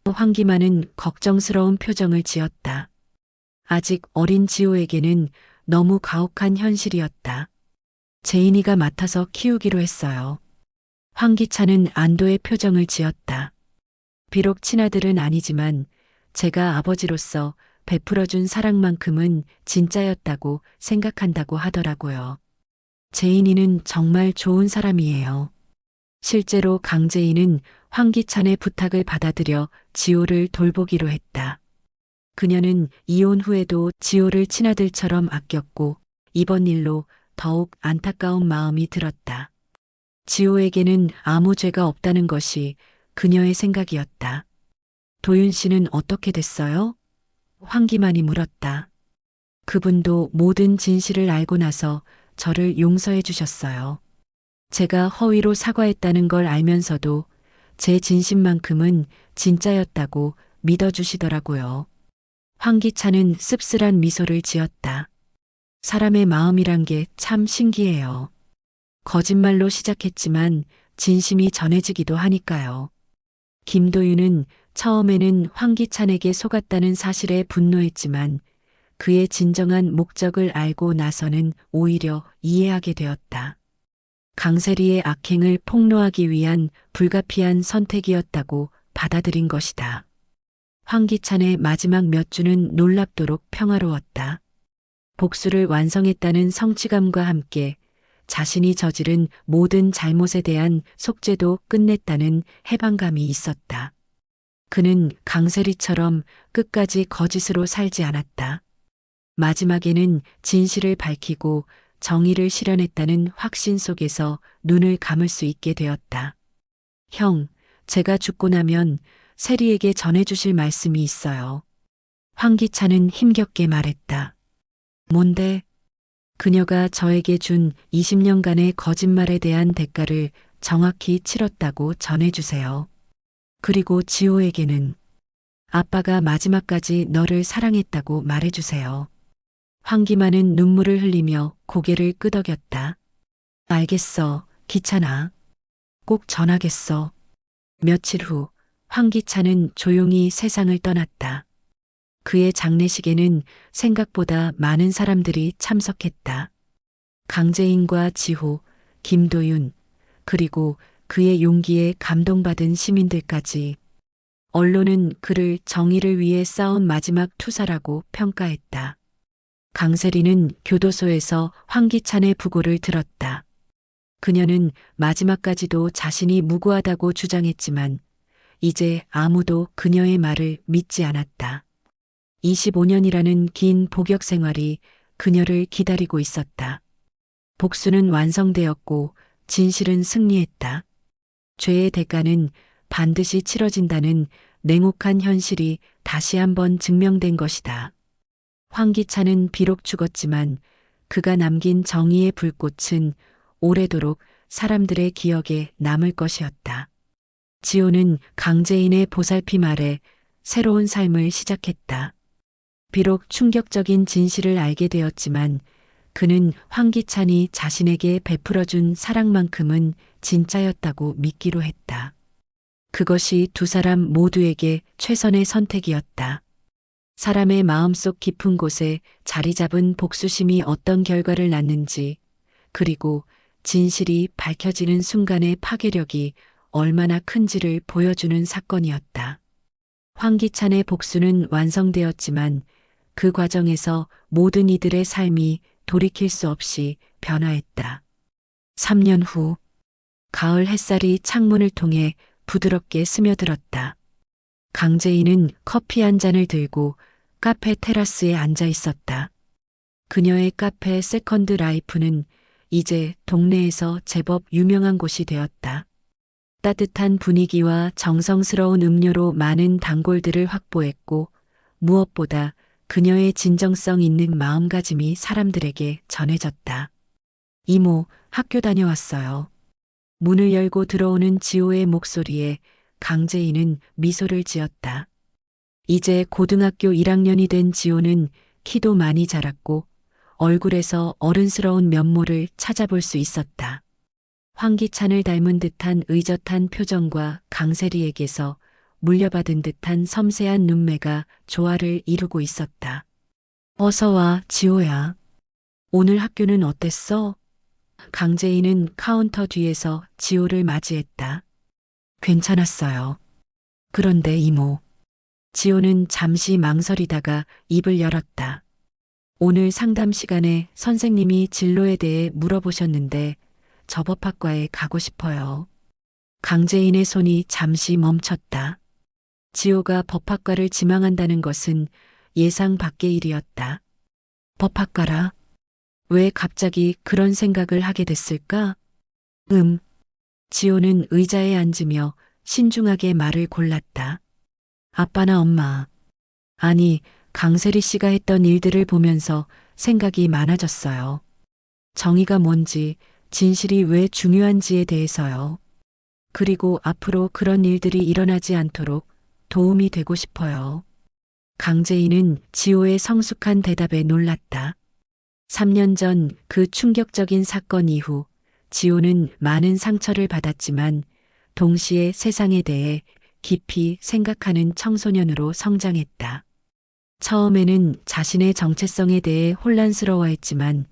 황기만은 걱정스러운 표정을 지었다. 아직 어린 지호에게는 너무 가혹한 현실이었다. 제인이가 맡아서 키우기로 했어요. 황기찬은 안도의 표정을 지었다. 비록 친아들은 아니지만 제가 아버지로서 베풀어준 사랑만큼은 진짜였다고 생각한다고 하더라고요. 제인이는 정말 좋은 사람이에요. 실제로 강제인은 황기찬의 부탁을 받아들여 지호를 돌보기로 했다. 그녀는 이혼 후에도 지호를 친아들처럼 아꼈고 이번 일로 더욱 안타까운 마음이 들었다. 지호에게는 아무 죄가 없다는 것이 그녀의 생각이었다. 도윤 씨는 어떻게 됐어요? 황기만이 물었다. 그분도 모든 진실을 알고 나서 저를 용서해 주셨어요. 제가 허위로 사과했다는 걸 알면서도 제 진심만큼은 진짜였다고 믿어주시더라고요. 황기찬은 씁쓸한 미소를 지었다. 사람의 마음이란 게 참 신기해요. 거짓말로 시작했지만 진심이 전해지기도 하니까요. 김도윤은 처음에는 황기찬에게 속았다는 사실에 분노했지만 그의 진정한 목적을 알고 나서는 오히려 이해하게 되었다. 강세리의 악행을 폭로하기 위한 불가피한 선택이었다고 받아들인 것이다. 황기찬의 마지막 몇 주는 놀랍도록 평화로웠다. 복수를 완성했다는 성취감과 함께 자신이 저지른 모든 잘못에 대한 속죄도 끝냈다는 해방감이 있었다. 그는 강세리처럼 끝까지 거짓으로 살지 않았다. 마지막에는 진실을 밝히고 정의를 실현했다는 확신 속에서 눈을 감을 수 있게 되었다. 형, 제가 죽고 나면 세리에게 전해주실 말씀이 있어요. 황기찬은 힘겹게 말했다. 뭔데? 그녀가 저에게 준 20년간의 거짓말에 대한 대가를 정확히 치렀다고 전해주세요. 그리고 지호에게는 아빠가 마지막까지 너를 사랑했다고 말해주세요. 황기만은 눈물을 흘리며 고개를 끄덕였다. 알겠어, 기찬아. 꼭 전하겠어. 며칠 후 황기찬은 조용히 세상을 떠났다. 그의 장례식에는 생각보다 많은 사람들이 참석했다. 강재인과 지호, 김도윤, 그리고 그의 용기에 감동받은 시민들까지. 언론은 그를 정의를 위해 싸운 마지막 투사라고 평가했다. 강세리는 교도소에서 황기찬의 부고를 들었다. 그녀는 마지막까지도 자신이 무고하다고 주장했지만 이제 아무도 그녀의 말을 믿지 않았다. 25년이라는 긴 복역 생활이 그녀를 기다리고 있었다. 복수는 완성되었고 진실은 승리했다. 죄의 대가는 반드시 치러진다는 냉혹한 현실이 다시 한번 증명된 것이다. 황기찬은 비록 죽었지만 그가 남긴 정의의 불꽃은 오래도록 사람들의 기억에 남을 것이었다. 지호는 강재인의 보살핌 아래 새로운 삶을 시작했다. 비록 충격적인 진실을 알게 되었지만 그는 황기찬이 자신에게 베풀어준 사랑만큼은 진짜였다고 믿기로 했다. 그것이 두 사람 모두에게 최선의 선택이었다. 사람의 마음속 깊은 곳에 자리 잡은 복수심이 어떤 결과를 낳는지, 그리고 진실이 밝혀지는 순간의 파괴력이 얼마나 큰지를 보여주는 사건이었다. 황기찬의 복수는 완성되었지만 그 과정에서 모든 이들의 삶이 돌이킬 수 없이 변화했다. 3년 후, 가을 햇살이 창문을 통해 부드럽게 스며들었다. 강재인은 커피 한 잔을 들고 카페 테라스에 앉아 있었다. 그녀의 카페 세컨드 라이프는 이제 동네에서 제법 유명한 곳이 되었다. 따뜻한 분위기와 정성스러운 음료로 많은 단골들을 확보했고 무엇보다 그녀의 진정성 있는 마음가짐이 사람들에게 전해졌다. 이모, 학교 다녀왔어요. 문을 열고 들어오는 지호의 목소리에 강재인은 미소를 지었다. 이제 고등학교 1학년이 된 지호는 키도 많이 자랐고 얼굴에서 어른스러운 면모를 찾아볼 수 있었다. 황기찬을 닮은 듯한 의젓한 표정과 강세리에게서 물려받은 듯한 섬세한 눈매가 조화를 이루고 있었다. 어서 와, 지호야. 오늘 학교는 어땠어? 강재인은 카운터 뒤에서 지호를 맞이했다. 괜찮았어요. 그런데 이모. 지호는 잠시 망설이다가 입을 열었다. 오늘 상담 시간에 선생님이 진로에 대해 물어보셨는데 저 법학과에 가고 싶어요. 강재인의 손이 잠시 멈췄다. 지호가 법학과를 지망한다는 것은 예상 밖의 일이었다. 법학과라? 왜 갑자기 그런 생각을 하게 됐을까? 지호는 의자에 앉으며 신중하게 말을 골랐다. 아빠나 엄마. 아니, 강세리 씨가 했던 일들을 보면서 생각이 많아졌어요. 정의가 뭔지, 진실이 왜 중요한지에 대해서요. 그리고 앞으로 그런 일들이 일어나지 않도록 도움이 되고 싶어요. 강재인은 지호의 성숙한 대답에 놀랐다. 3년 전 그 충격적인 사건 이후 지호는 많은 상처를 받았지만 동시에 세상에 대해 깊이 생각하는 청소년으로 성장했다. 처음에는 자신의 정체성에 대해 혼란스러워했지만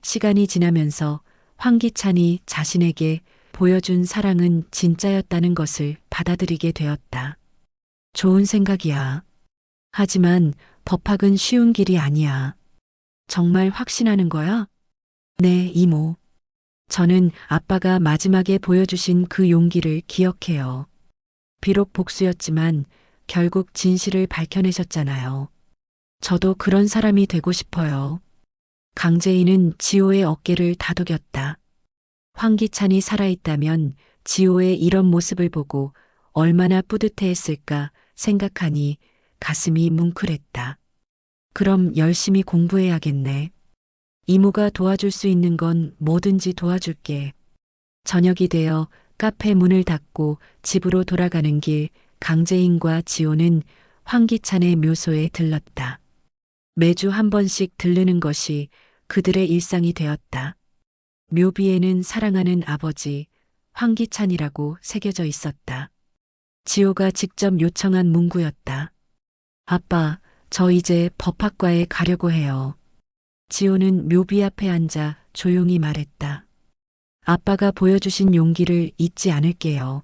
시간이 지나면서 황기찬이 자신에게 보여준 사랑은 진짜였다는 것을 받아들이게 되었다. 좋은 생각이야. 하지만 법학은 쉬운 길이 아니야. 정말 확신하는 거야? 네, 이모. 저는 아빠가 마지막에 보여주신 그 용기를 기억해요. 비록 복수였지만 결국 진실을 밝혀내셨잖아요. 저도 그런 사람이 되고 싶어요. 강재인은 지호의 어깨를 다독였다. 황기찬이 살아있다면 지호의 이런 모습을 보고 얼마나 뿌듯해했을까 생각하니 가슴이 뭉클했다. 그럼 열심히 공부해야겠네. 이모가 도와줄 수 있는 건 뭐든지 도와줄게. 저녁이 되어 카페 문을 닫고 집으로 돌아가는 길, 강재인과 지호는 황기찬의 묘소에 들렀다. 매주 한 번씩 들르는 것이 그들의 일상이 되었다. 묘비에는 사랑하는 아버지, 황기찬이라고 새겨져 있었다. 지호가 직접 요청한 문구였다. 아빠, 저 이제 법학과에 가려고 해요. 지호는 묘비 앞에 앉아 조용히 말했다. 아빠가 보여주신 용기를 잊지 않을게요.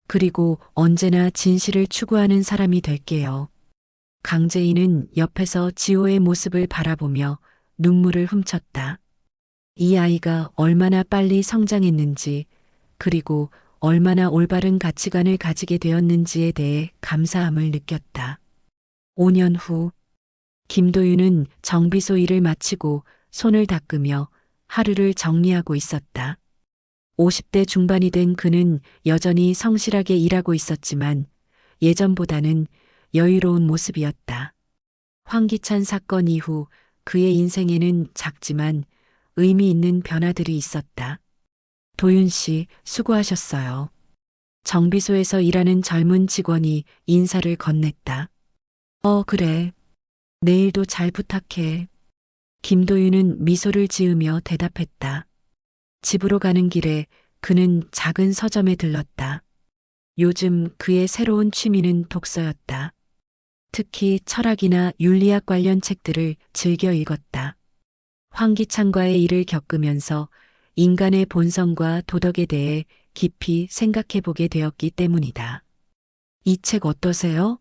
그리고 언제나 진실을 추구하는 사람이 될게요. 강재인은 옆에서 지호의 모습을 바라보며 눈물을 훔쳤다. 이 아이가 얼마나 빨리 성장했는지, 그리고 얼마나 올바른 가치관을 가지게 되었는지에 대해 감사함을 느꼈다. 5년 후, 김도윤은 정비소 일을 마치고 손을 닦으며 하루를 정리하고 있었다. 50대 중반이 된 그는 여전히 성실하게 일하고 있었지만 예전보다는 여유로운 모습이었다. 황기찬 사건 이후 그의 인생에는 작지만 의미 있는 변화들이 있었다. 도윤 씨, 수고하셨어요. 정비소에서 일하는 젊은 직원이 인사를 건넸다. 그래. 내일도 잘 부탁해. 김도윤은 미소를 지으며 대답했다. 집으로 가는 길에 그는 작은 서점에 들렀다. 요즘 그의 새로운 취미는 독서였다. 특히 철학이나 윤리학 관련 책들을 즐겨 읽었다. 황기찬과의 일을 겪으면서 인간의 본성과 도덕에 대해 깊이 생각해 보게 되었기 때문이다. 이 책 어떠세요?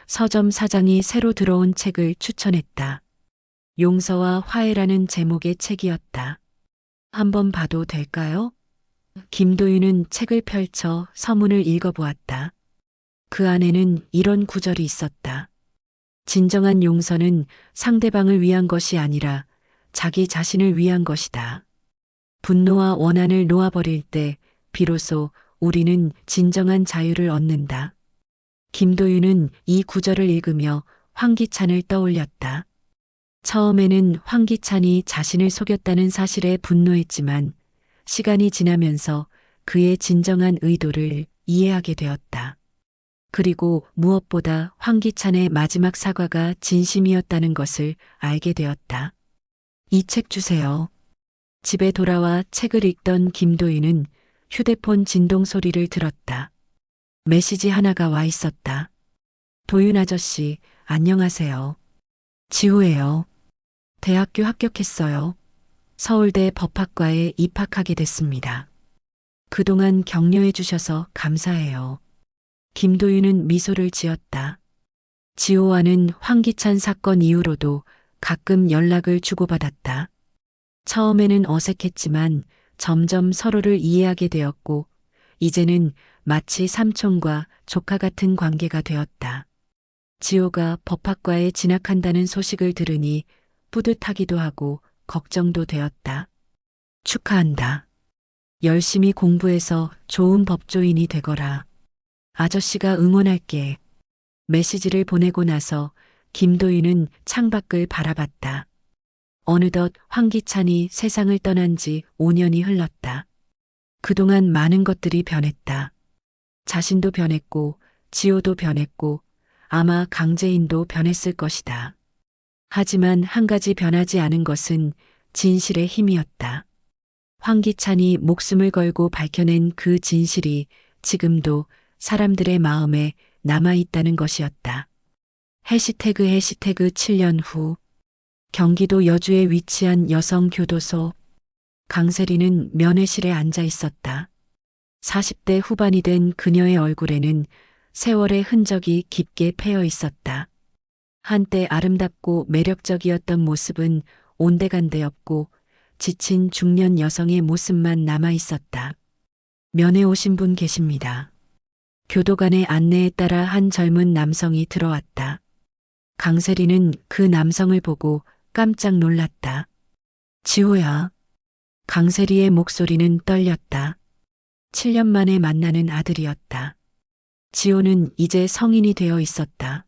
서점 사장이 새로 들어온 책을 추천했다. 용서와 화해라는 제목의 책이었다. 한번 봐도 될까요? 김도윤은 책을 펼쳐 서문을 읽어보았다. 그 안에는 이런 구절이 있었다. 진정한 용서는 상대방을 위한 것이 아니라 자기 자신을 위한 것이다. 분노와 원한을 놓아버릴 때 비로소 우리는 진정한 자유를 얻는다. 김도윤은 이 구절을 읽으며 황기찬을 떠올렸다. 처음에는 황기찬이 자신을 속였다는 사실에 분노했지만 시간이 지나면서 그의 진정한 의도를 이해하게 되었다. 그리고 무엇보다 황기찬의 마지막 사과가 진심이었다는 것을 알게 되었다. 이 책 주세요. 집에 돌아와 책을 읽던 김도윤은 휴대폰 진동 소리를 들었다. 메시지 하나가 와 있었다. 도윤 아저씨, 안녕하세요. 지호예요. 대학교 합격했어요. 서울대 법학과에 입학하게 됐습니다. 그동안 격려해 주셔서 감사해요. 김도윤은 미소를 지었다. 지호와는 황기찬 사건 이후로도 가끔 연락을 주고받았다. 처음에는 어색했지만 점점 서로를 이해하게 되었고 이제는 마치 삼촌과 조카 같은 관계가 되었다. 지호가 법학과에 진학한다는 소식을 들으니 뿌듯하기도 하고 걱정도 되었다. 축하한다. 열심히 공부해서 좋은 법조인이 되거라. 아저씨가 응원할게. 메시지를 보내고 나서 김도윤은 창밖을 바라봤다. 어느덧 황기찬이 세상을 떠난 지 5년이 흘렀다. 그동안 많은 것들이 변했다. 자신도 변했고, 지호도 변했고, 아마 강재인도 변했을 것이다. 하지만 한 가지 변하지 않은 것은 진실의 힘이었다. 황기찬이 목숨을 걸고 밝혀낸 그 진실이 지금도 사람들의 마음에 남아있다는 것이었다. 해시태그 7년 후 경기도 여주에 위치한 여성교도소. 강세리는 면회실에 앉아 있었다. 40대 후반이 된 그녀의 얼굴에는 세월의 흔적이 깊게 패여 있었다. 한때 아름답고 매력적이었던 모습은 온데간데 없고 지친 중년 여성의 모습만 남아 있었다. 면회 오신 분 계십니다. 교도관의 안내에 따라 한 젊은 남성이 들어왔다. 강세리는 그 남성을 보고 깜짝 놀랐다. 지호야. 강세리의 목소리는 떨렸다. 7년 만에 만나는 아들이었다. 지호는 이제 성인이 되어 있었다.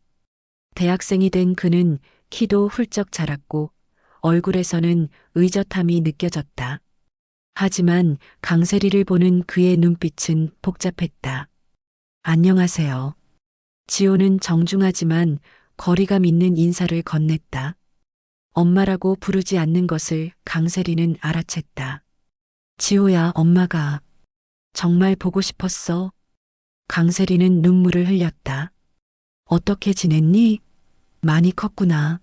대학생이 된 그는 키도 훌쩍 자랐고 얼굴에서는 의젓함이 느껴졌다. 하지만 강세리를 보는 그의 눈빛은 복잡했다. 안녕하세요. 지호는 정중하지만 거리감 있는 인사를 건넸다. 엄마라고 부르지 않는 것을 강세리는 알아챘다. 지호야, 엄마가 정말 보고 싶었어. 강세리는 눈물을 흘렸다. 어떻게 지냈니? 많이 컸구나.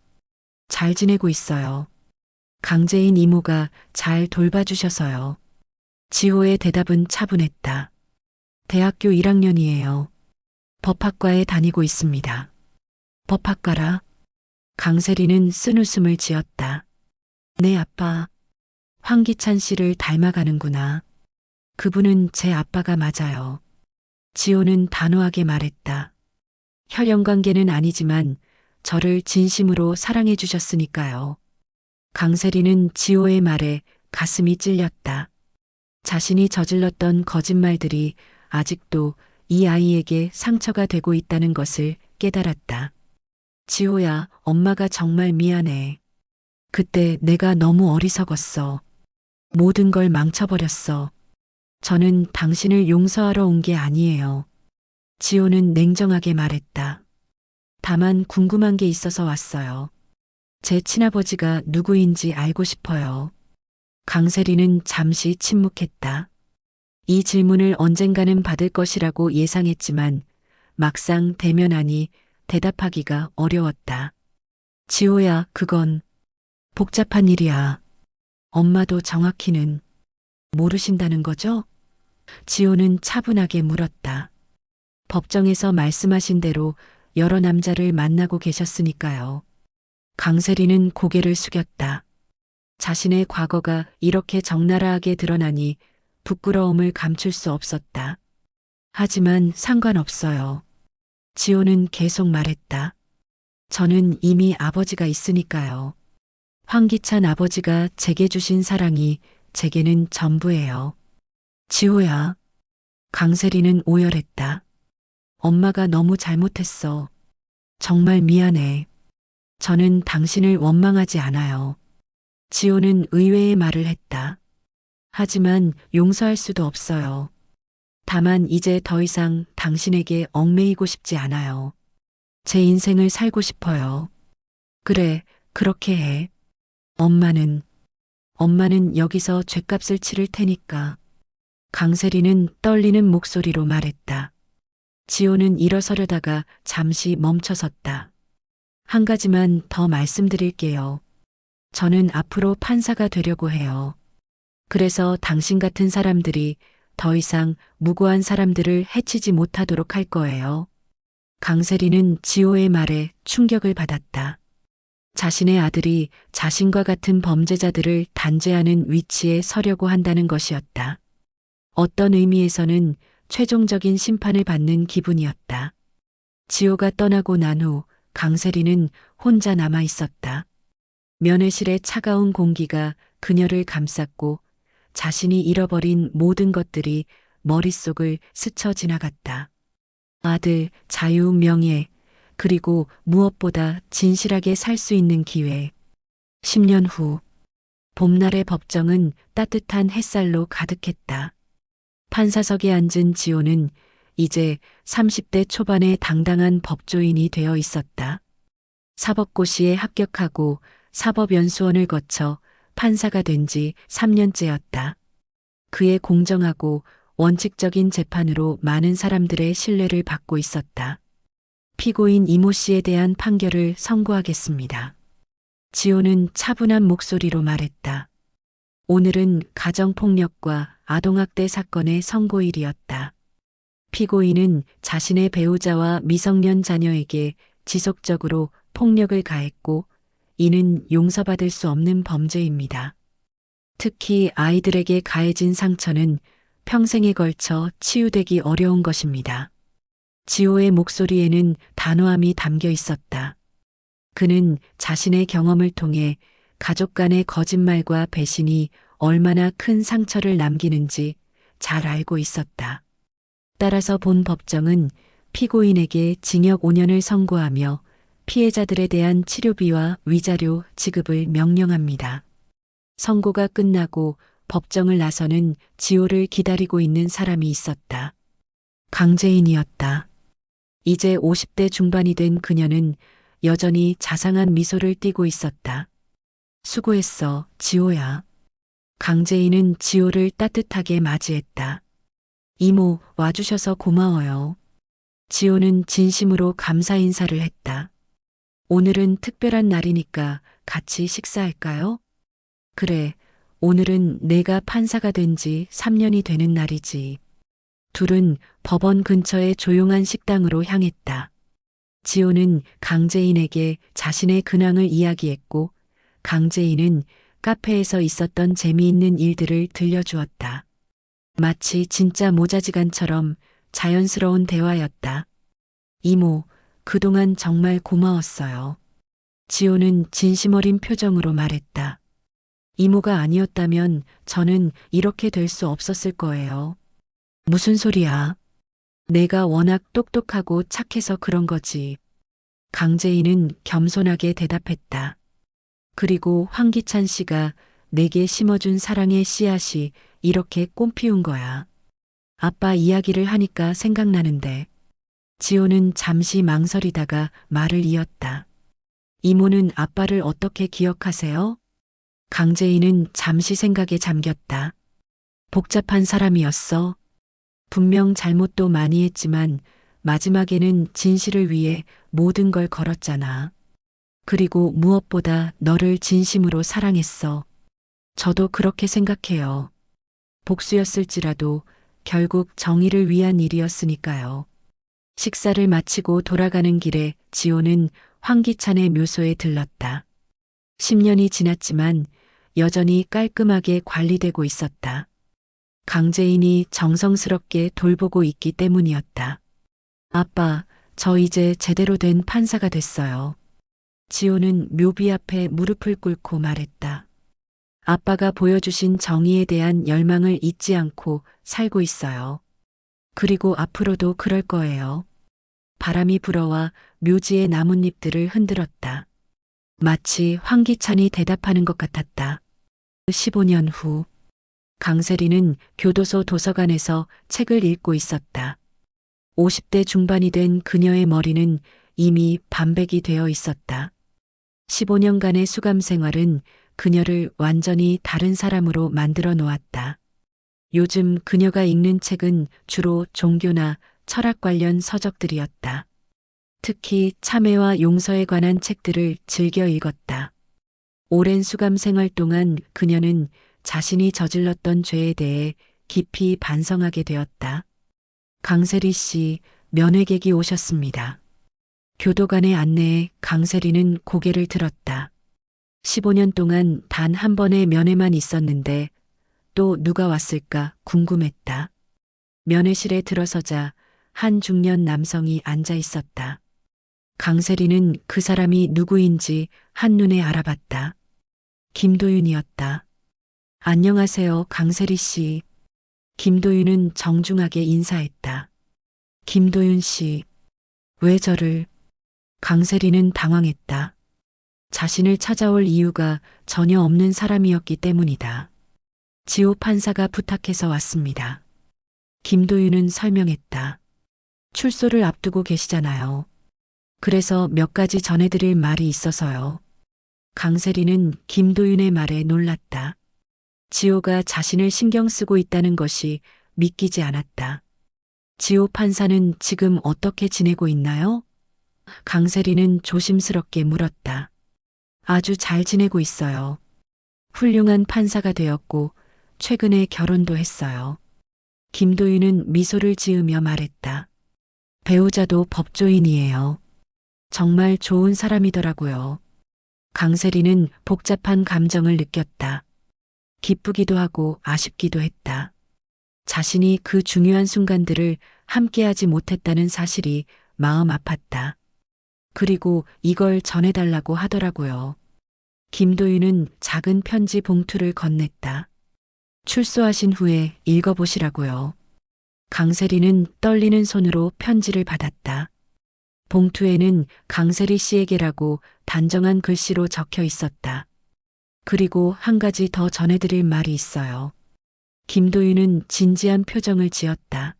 잘 지내고 있어요. 강재인 이모가 잘 돌봐주셔서요. 지호의 대답은 차분했다. 대학교 1학년이에요. 법학과에 다니고 있습니다. 법학과라? 강세리는 쓴웃음을 지었다. 내 아빠, 황기찬 씨를 닮아가는구나. 그분은 제 아빠가 맞아요. 지호는 단호하게 말했다. 혈연 관계는 아니지만 저를 진심으로 사랑해 주셨으니까요. 강세리는 지호의 말에 가슴이 찔렸다. 자신이 저질렀던 거짓말들이 아직도 이 아이에게 상처가 되고 있다는 것을 깨달았다. 지호야, 엄마가 정말 미안해. 그때 내가 너무 어리석었어. 모든 걸 망쳐버렸어. 저는 당신을 용서하러 온 게 아니에요. 지호는 냉정하게 말했다. 다만 궁금한 게 있어서 왔어요. 제 친아버지가 누구인지 알고 싶어요. 강세리는 잠시 침묵했다. 이 질문을 언젠가는 받을 것이라고 예상했지만 막상 대면하니 대답하기가 어려웠다. 지호야, 그건 복잡한 일이야. 엄마도 정확히는 모르신다는 거죠? 지호는 차분하게 물었다. 법정에서 말씀하신 대로 여러 남자를 만나고 계셨으니까요. 강세리는 고개를 숙였다. 자신의 과거가 이렇게 적나라하게 드러나니 부끄러움을 감출 수 없었다. 하지만 상관없어요. 지호는 계속 말했다. 저는 이미 아버지가 있으니까요. 황기찬 아버지가 제게 주신 사랑이 제게는 전부예요. 지호야. 강세리는 오열했다. 엄마가 너무 잘못했어. 정말 미안해. 저는 당신을 원망하지 않아요. 지호는 의외의 말을 했다. 하지만 용서할 수도 없어요. 다만 이제 더 이상 당신에게 얽매이고 싶지 않아요. 제 인생을 살고 싶어요. 그래, 그렇게 해. 엄마는 여기서 죗값을 치를 테니까. 강세리는 떨리는 목소리로 말했다. 지호는 일어서려다가 잠시 멈춰섰다. 한 가지만 더 말씀드릴게요. 저는 앞으로 판사가 되려고 해요. 그래서 당신 같은 사람들이 더 이상 무고한 사람들을 해치지 못하도록 할 거예요. 강세리는 지호의 말에 충격을 받았다. 자신의 아들이 자신과 같은 범죄자들을 단죄하는 위치에 서려고 한다는 것이었다. 어떤 의미에서는 최종적인 심판을 받는 기분이었다. 지호가 떠나고 난 후 강세리는 혼자 남아 있었다. 면회실의 차가운 공기가 그녀를 감쌌고 자신이 잃어버린 모든 것들이 머릿속을 스쳐 지나갔다. 아들, 자유, 명예, 그리고 무엇보다 진실하게 살 수 있는 기회. 10년 후 봄날의 법정은 따뜻한 햇살로 가득했다. 판사석에 앉은 지호는 이제 30대 초반의 당당한 법조인이 되어 있었다. 사법고시에 합격하고 사법연수원을 거쳐 판사가 된 지 3년째였다. 그의 공정하고 원칙적인 재판으로 많은 사람들의 신뢰를 받고 있었다. 피고인 이모 씨에 대한 판결을 선고하겠습니다. 지호는 차분한 목소리로 말했다. 오늘은 가정폭력과 아동학대 사건의 선고일이었다. 피고인은 자신의 배우자와 미성년 자녀에게 지속적으로 폭력을 가했고 이는 용서받을 수 없는 범죄입니다. 특히 아이들에게 가해진 상처는 평생에 걸쳐 치유되기 어려운 것입니다. 지호의 목소리에는 단호함이 담겨 있었다. 그는 자신의 경험을 통해 가족 간의 거짓말과 배신이 얼마나 큰 상처를 남기는지 잘 알고 있었다. 따라서 본 법정은 피고인에게 징역 5년을 선고하며 피해자들에 대한 치료비와 위자료 지급을 명령합니다. 선고가 끝나고 법정을 나서는 지호를 기다리고 있는 사람이 있었다. 강재인이었다. 이제 50대 중반이 된 그녀는 여전히 자상한 미소를 띠고 있었다. 수고했어, 지호야. 강재인은 지호를 따뜻하게 맞이했다. 이모, 와주셔서 고마워요. 지호는 진심으로 감사 인사를 했다. 오늘은 특별한 날이니까 같이 식사할까요? 그래, 오늘은 내가 판사가 된 지 3년이 되는 날이지. 둘은 법원 근처의 조용한 식당으로 향했다. 지호는 강재인에게 자신의 근황을 이야기했고 강재인은 카페에서 있었던 재미있는 일들을 들려주었다. 마치 진짜 모자지간처럼 자연스러운 대화였다. 이모, 그동안 정말 고마웠어요. 지호는 진심 어린 표정으로 말했다. 이모가 아니었다면 저는 이렇게 될 수 없었을 거예요. 무슨 소리야? 내가 워낙 똑똑하고 착해서 그런 거지. 강재인은 겸손하게 대답했다. 그리고 황기찬 씨가 내게 심어준 사랑의 씨앗이 이렇게 꽃피운 거야. 아빠 이야기를 하니까 생각나는데. 지호는 잠시 망설이다가 말을 이었다. 이모는 아빠를 어떻게 기억하세요? 강재인은 잠시 생각에 잠겼다. 복잡한 사람이었어. 분명 잘못도 많이 했지만 마지막에는 진실을 위해 모든 걸 걸었잖아. 그리고 무엇보다 너를 진심으로 사랑했어. 저도 그렇게 생각해요. 복수였을지라도 결국 정의를 위한 일이었으니까요. 식사를 마치고 돌아가는 길에 지호는 황기찬의 묘소에 들렀다. 10년이 지났지만 여전히 깔끔하게 관리되고 있었다. 강재인이 정성스럽게 돌보고 있기 때문이었다. 아빠, 저 이제 제대로 된 판사가 됐어요. 지호는 묘비 앞에 무릎을 꿇고 말했다. 아빠가 보여주신 정의에 대한 열망을 잊지 않고 살고 있어요. 그리고 앞으로도 그럴 거예요. 바람이 불어와 묘지의 나뭇잎들을 흔들었다. 마치 황기찬이 대답하는 것 같았다. 15년 후, 강세리는 교도소 도서관에서 책을 읽고 있었다. 50대 중반이 된 그녀의 머리는 이미 반백이 되어 있었다. 15년간의 수감 생활은 그녀를 완전히 다른 사람으로 만들어 놓았다. 요즘 그녀가 읽는 책은 주로 종교나 철학 관련 서적들이었다. 특히 참회와 용서에 관한 책들을 즐겨 읽었다. 오랜 수감 생활 동안 그녀는 자신이 저질렀던 죄에 대해 깊이 반성하게 되었다. 강세리 씨, 면회객이 오셨습니다. 교도관의 안내에 강세리는 고개를 들었다. 15년 동안 단 한 번의 면회만 있었는데 또 누가 왔을까 궁금했다. 면회실에 들어서자 한 중년 남성이 앉아 있었다. 강세리는 그 사람이 누구인지 한눈에 알아봤다. 김도윤이었다. 안녕하세요, 강세리 씨. 김도윤은 정중하게 인사했다. 김도윤 씨, 왜 저를? 강세리는 당황했다. 자신을 찾아올 이유가 전혀 없는 사람이었기 때문이다. 지호 판사가 부탁해서 왔습니다. 김도윤은 설명했다. 출소를 앞두고 계시잖아요. 그래서 몇 가지 전해드릴 말이 있어서요. 강세리는 김도윤의 말에 놀랐다. 지호가 자신을 신경 쓰고 있다는 것이 믿기지 않았다. 지호 판사는 지금 어떻게 지내고 있나요? 강세리는 조심스럽게 물었다. 아주 잘 지내고 있어요. 훌륭한 판사가 되었고 최근에 결혼도 했어요. 김도윤은 미소를 지으며 말했다. 배우자도 법조인이에요. 정말 좋은 사람이더라고요. 강세리는 복잡한 감정을 느꼈다. 기쁘기도 하고 아쉽기도 했다. 자신이 그 중요한 순간들을 함께하지 못했다는 사실이 마음 아팠다. 그리고 이걸 전해달라고 하더라고요. 김도윤은 작은 편지 봉투를 건넸다. 출소하신 후에 읽어보시라고요. 강세리는 떨리는 손으로 편지를 받았다. 봉투에는 강세리 씨에게라고 단정한 글씨로 적혀 있었다. 그리고 한 가지 더 전해드릴 말이 있어요. 김도윤은 진지한 표정을 지었다.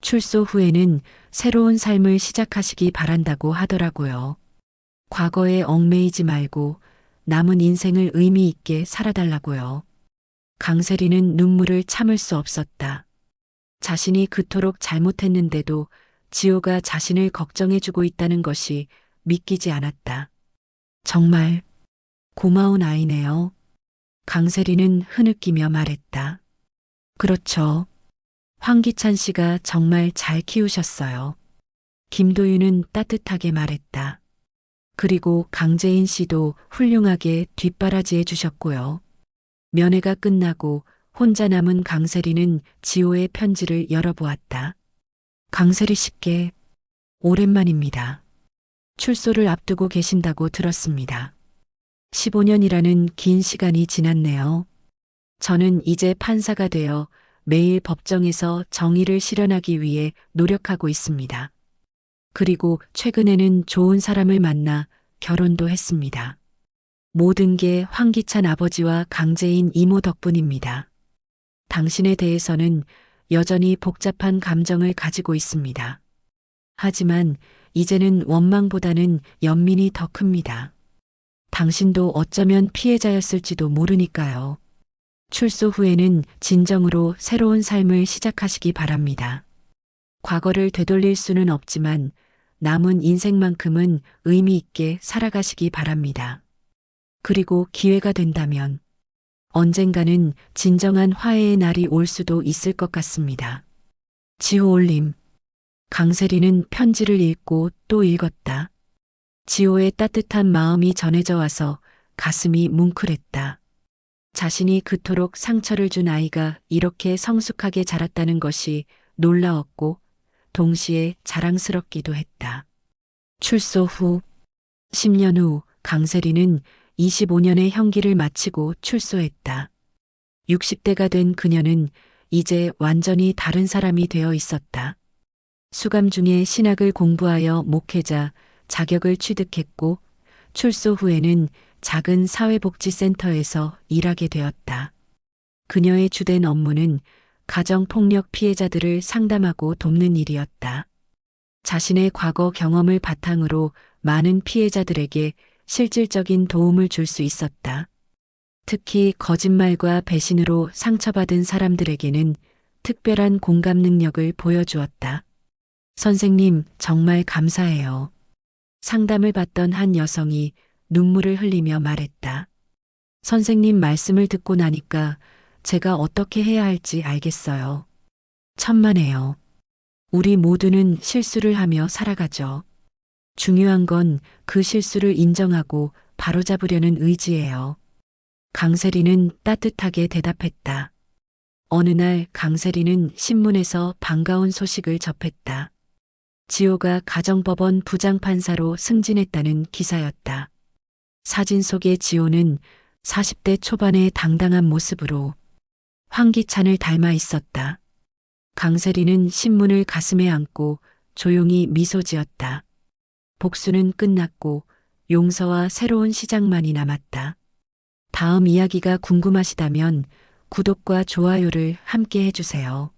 출소 후에는 새로운 삶을 시작하시기 바란다고 하더라고요. 과거에 얽매이지 말고 남은 인생을 의미 있게 살아달라고요. 강세리는 눈물을 참을 수 없었다. 자신이 그토록 잘못했는데도 지호가 자신을 걱정해주고 있다는 것이 믿기지 않았다. 정말 고마운 아이네요. 강세리는 흐느끼며 말했다. 그렇죠. 황기찬 씨가 정말 잘 키우셨어요. 김도윤은 따뜻하게 말했다. 그리고 강재인 씨도 훌륭하게 뒷바라지해 주셨고요. 면회가 끝나고 혼자 남은 강세리는 지호의 편지를 열어보았다. 강세리 씨께 오랜만입니다. 출소를 앞두고 계신다고 들었습니다. 15년이라는 긴 시간이 지났네요. 저는 이제 판사가 되어 매일 법정에서 정의를 실현하기 위해 노력하고 있습니다. 그리고 최근에는 좋은 사람을 만나 결혼도 했습니다. 모든 게 황기찬 아버지와 강재인 이모 덕분입니다. 당신에 대해서는 여전히 복잡한 감정을 가지고 있습니다. 하지만 이제는 원망보다는 연민이 더 큽니다. 당신도 어쩌면 피해자였을지도 모르니까요. 출소 후에는 진정으로 새로운 삶을 시작하시기 바랍니다. 과거를 되돌릴 수는 없지만 남은 인생만큼은 의미 있게 살아가시기 바랍니다. 그리고 기회가 된다면 언젠가는 진정한 화해의 날이 올 수도 있을 것 같습니다. 지호 올림. 강세리는 편지를 읽고 또 읽었다. 지호의 따뜻한 마음이 전해져 와서 가슴이 뭉클했다. 자신이 그토록 상처를 준 아이가 이렇게 성숙하게 자랐다는 것이 놀라웠고 동시에 자랑스럽기도 했다. 출소 후 10년 후 강세리는 25년의 형기를 마치고 출소했다. 60대가 된 그녀는 이제 완전히 다른 사람이 되어 있었다. 수감 중에 신학을 공부하여 목회자 자격을 취득했고 출소 후에는 작은 사회복지센터에서 일하게 되었다. 그녀의 주된 업무는 가정폭력 피해자들을 상담하고 돕는 일이었다. 자신의 과거 경험을 바탕으로 많은 피해자들에게 실질적인 도움을 줄 수 있었다. 특히 거짓말과 배신으로 상처받은 사람들에게는 특별한 공감 능력을 보여주었다. 선생님, 정말 감사해요. 상담을 받던 한 여성이 눈물을 흘리며 말했다. 선생님 말씀을 듣고 나니까 제가 어떻게 해야 할지 알겠어요. 천만에요. 우리 모두는 실수를 하며 살아가죠. 중요한 건 그 실수를 인정하고 바로잡으려는 의지예요. 강세리는 따뜻하게 대답했다. 어느 날 강세리는 신문에서 반가운 소식을 접했다. 지호가 가정법원 부장판사로 승진했다는 기사였다. 사진 속의 지호는 40대 초반의 당당한 모습으로 황기찬을 닮아 있었다. 강세리는 신문을 가슴에 안고 조용히 미소 지었다. 복수는 끝났고 용서와 새로운 시작만이 남았다. 다음 이야기가 궁금하시다면 구독과 좋아요를 함께 해주세요.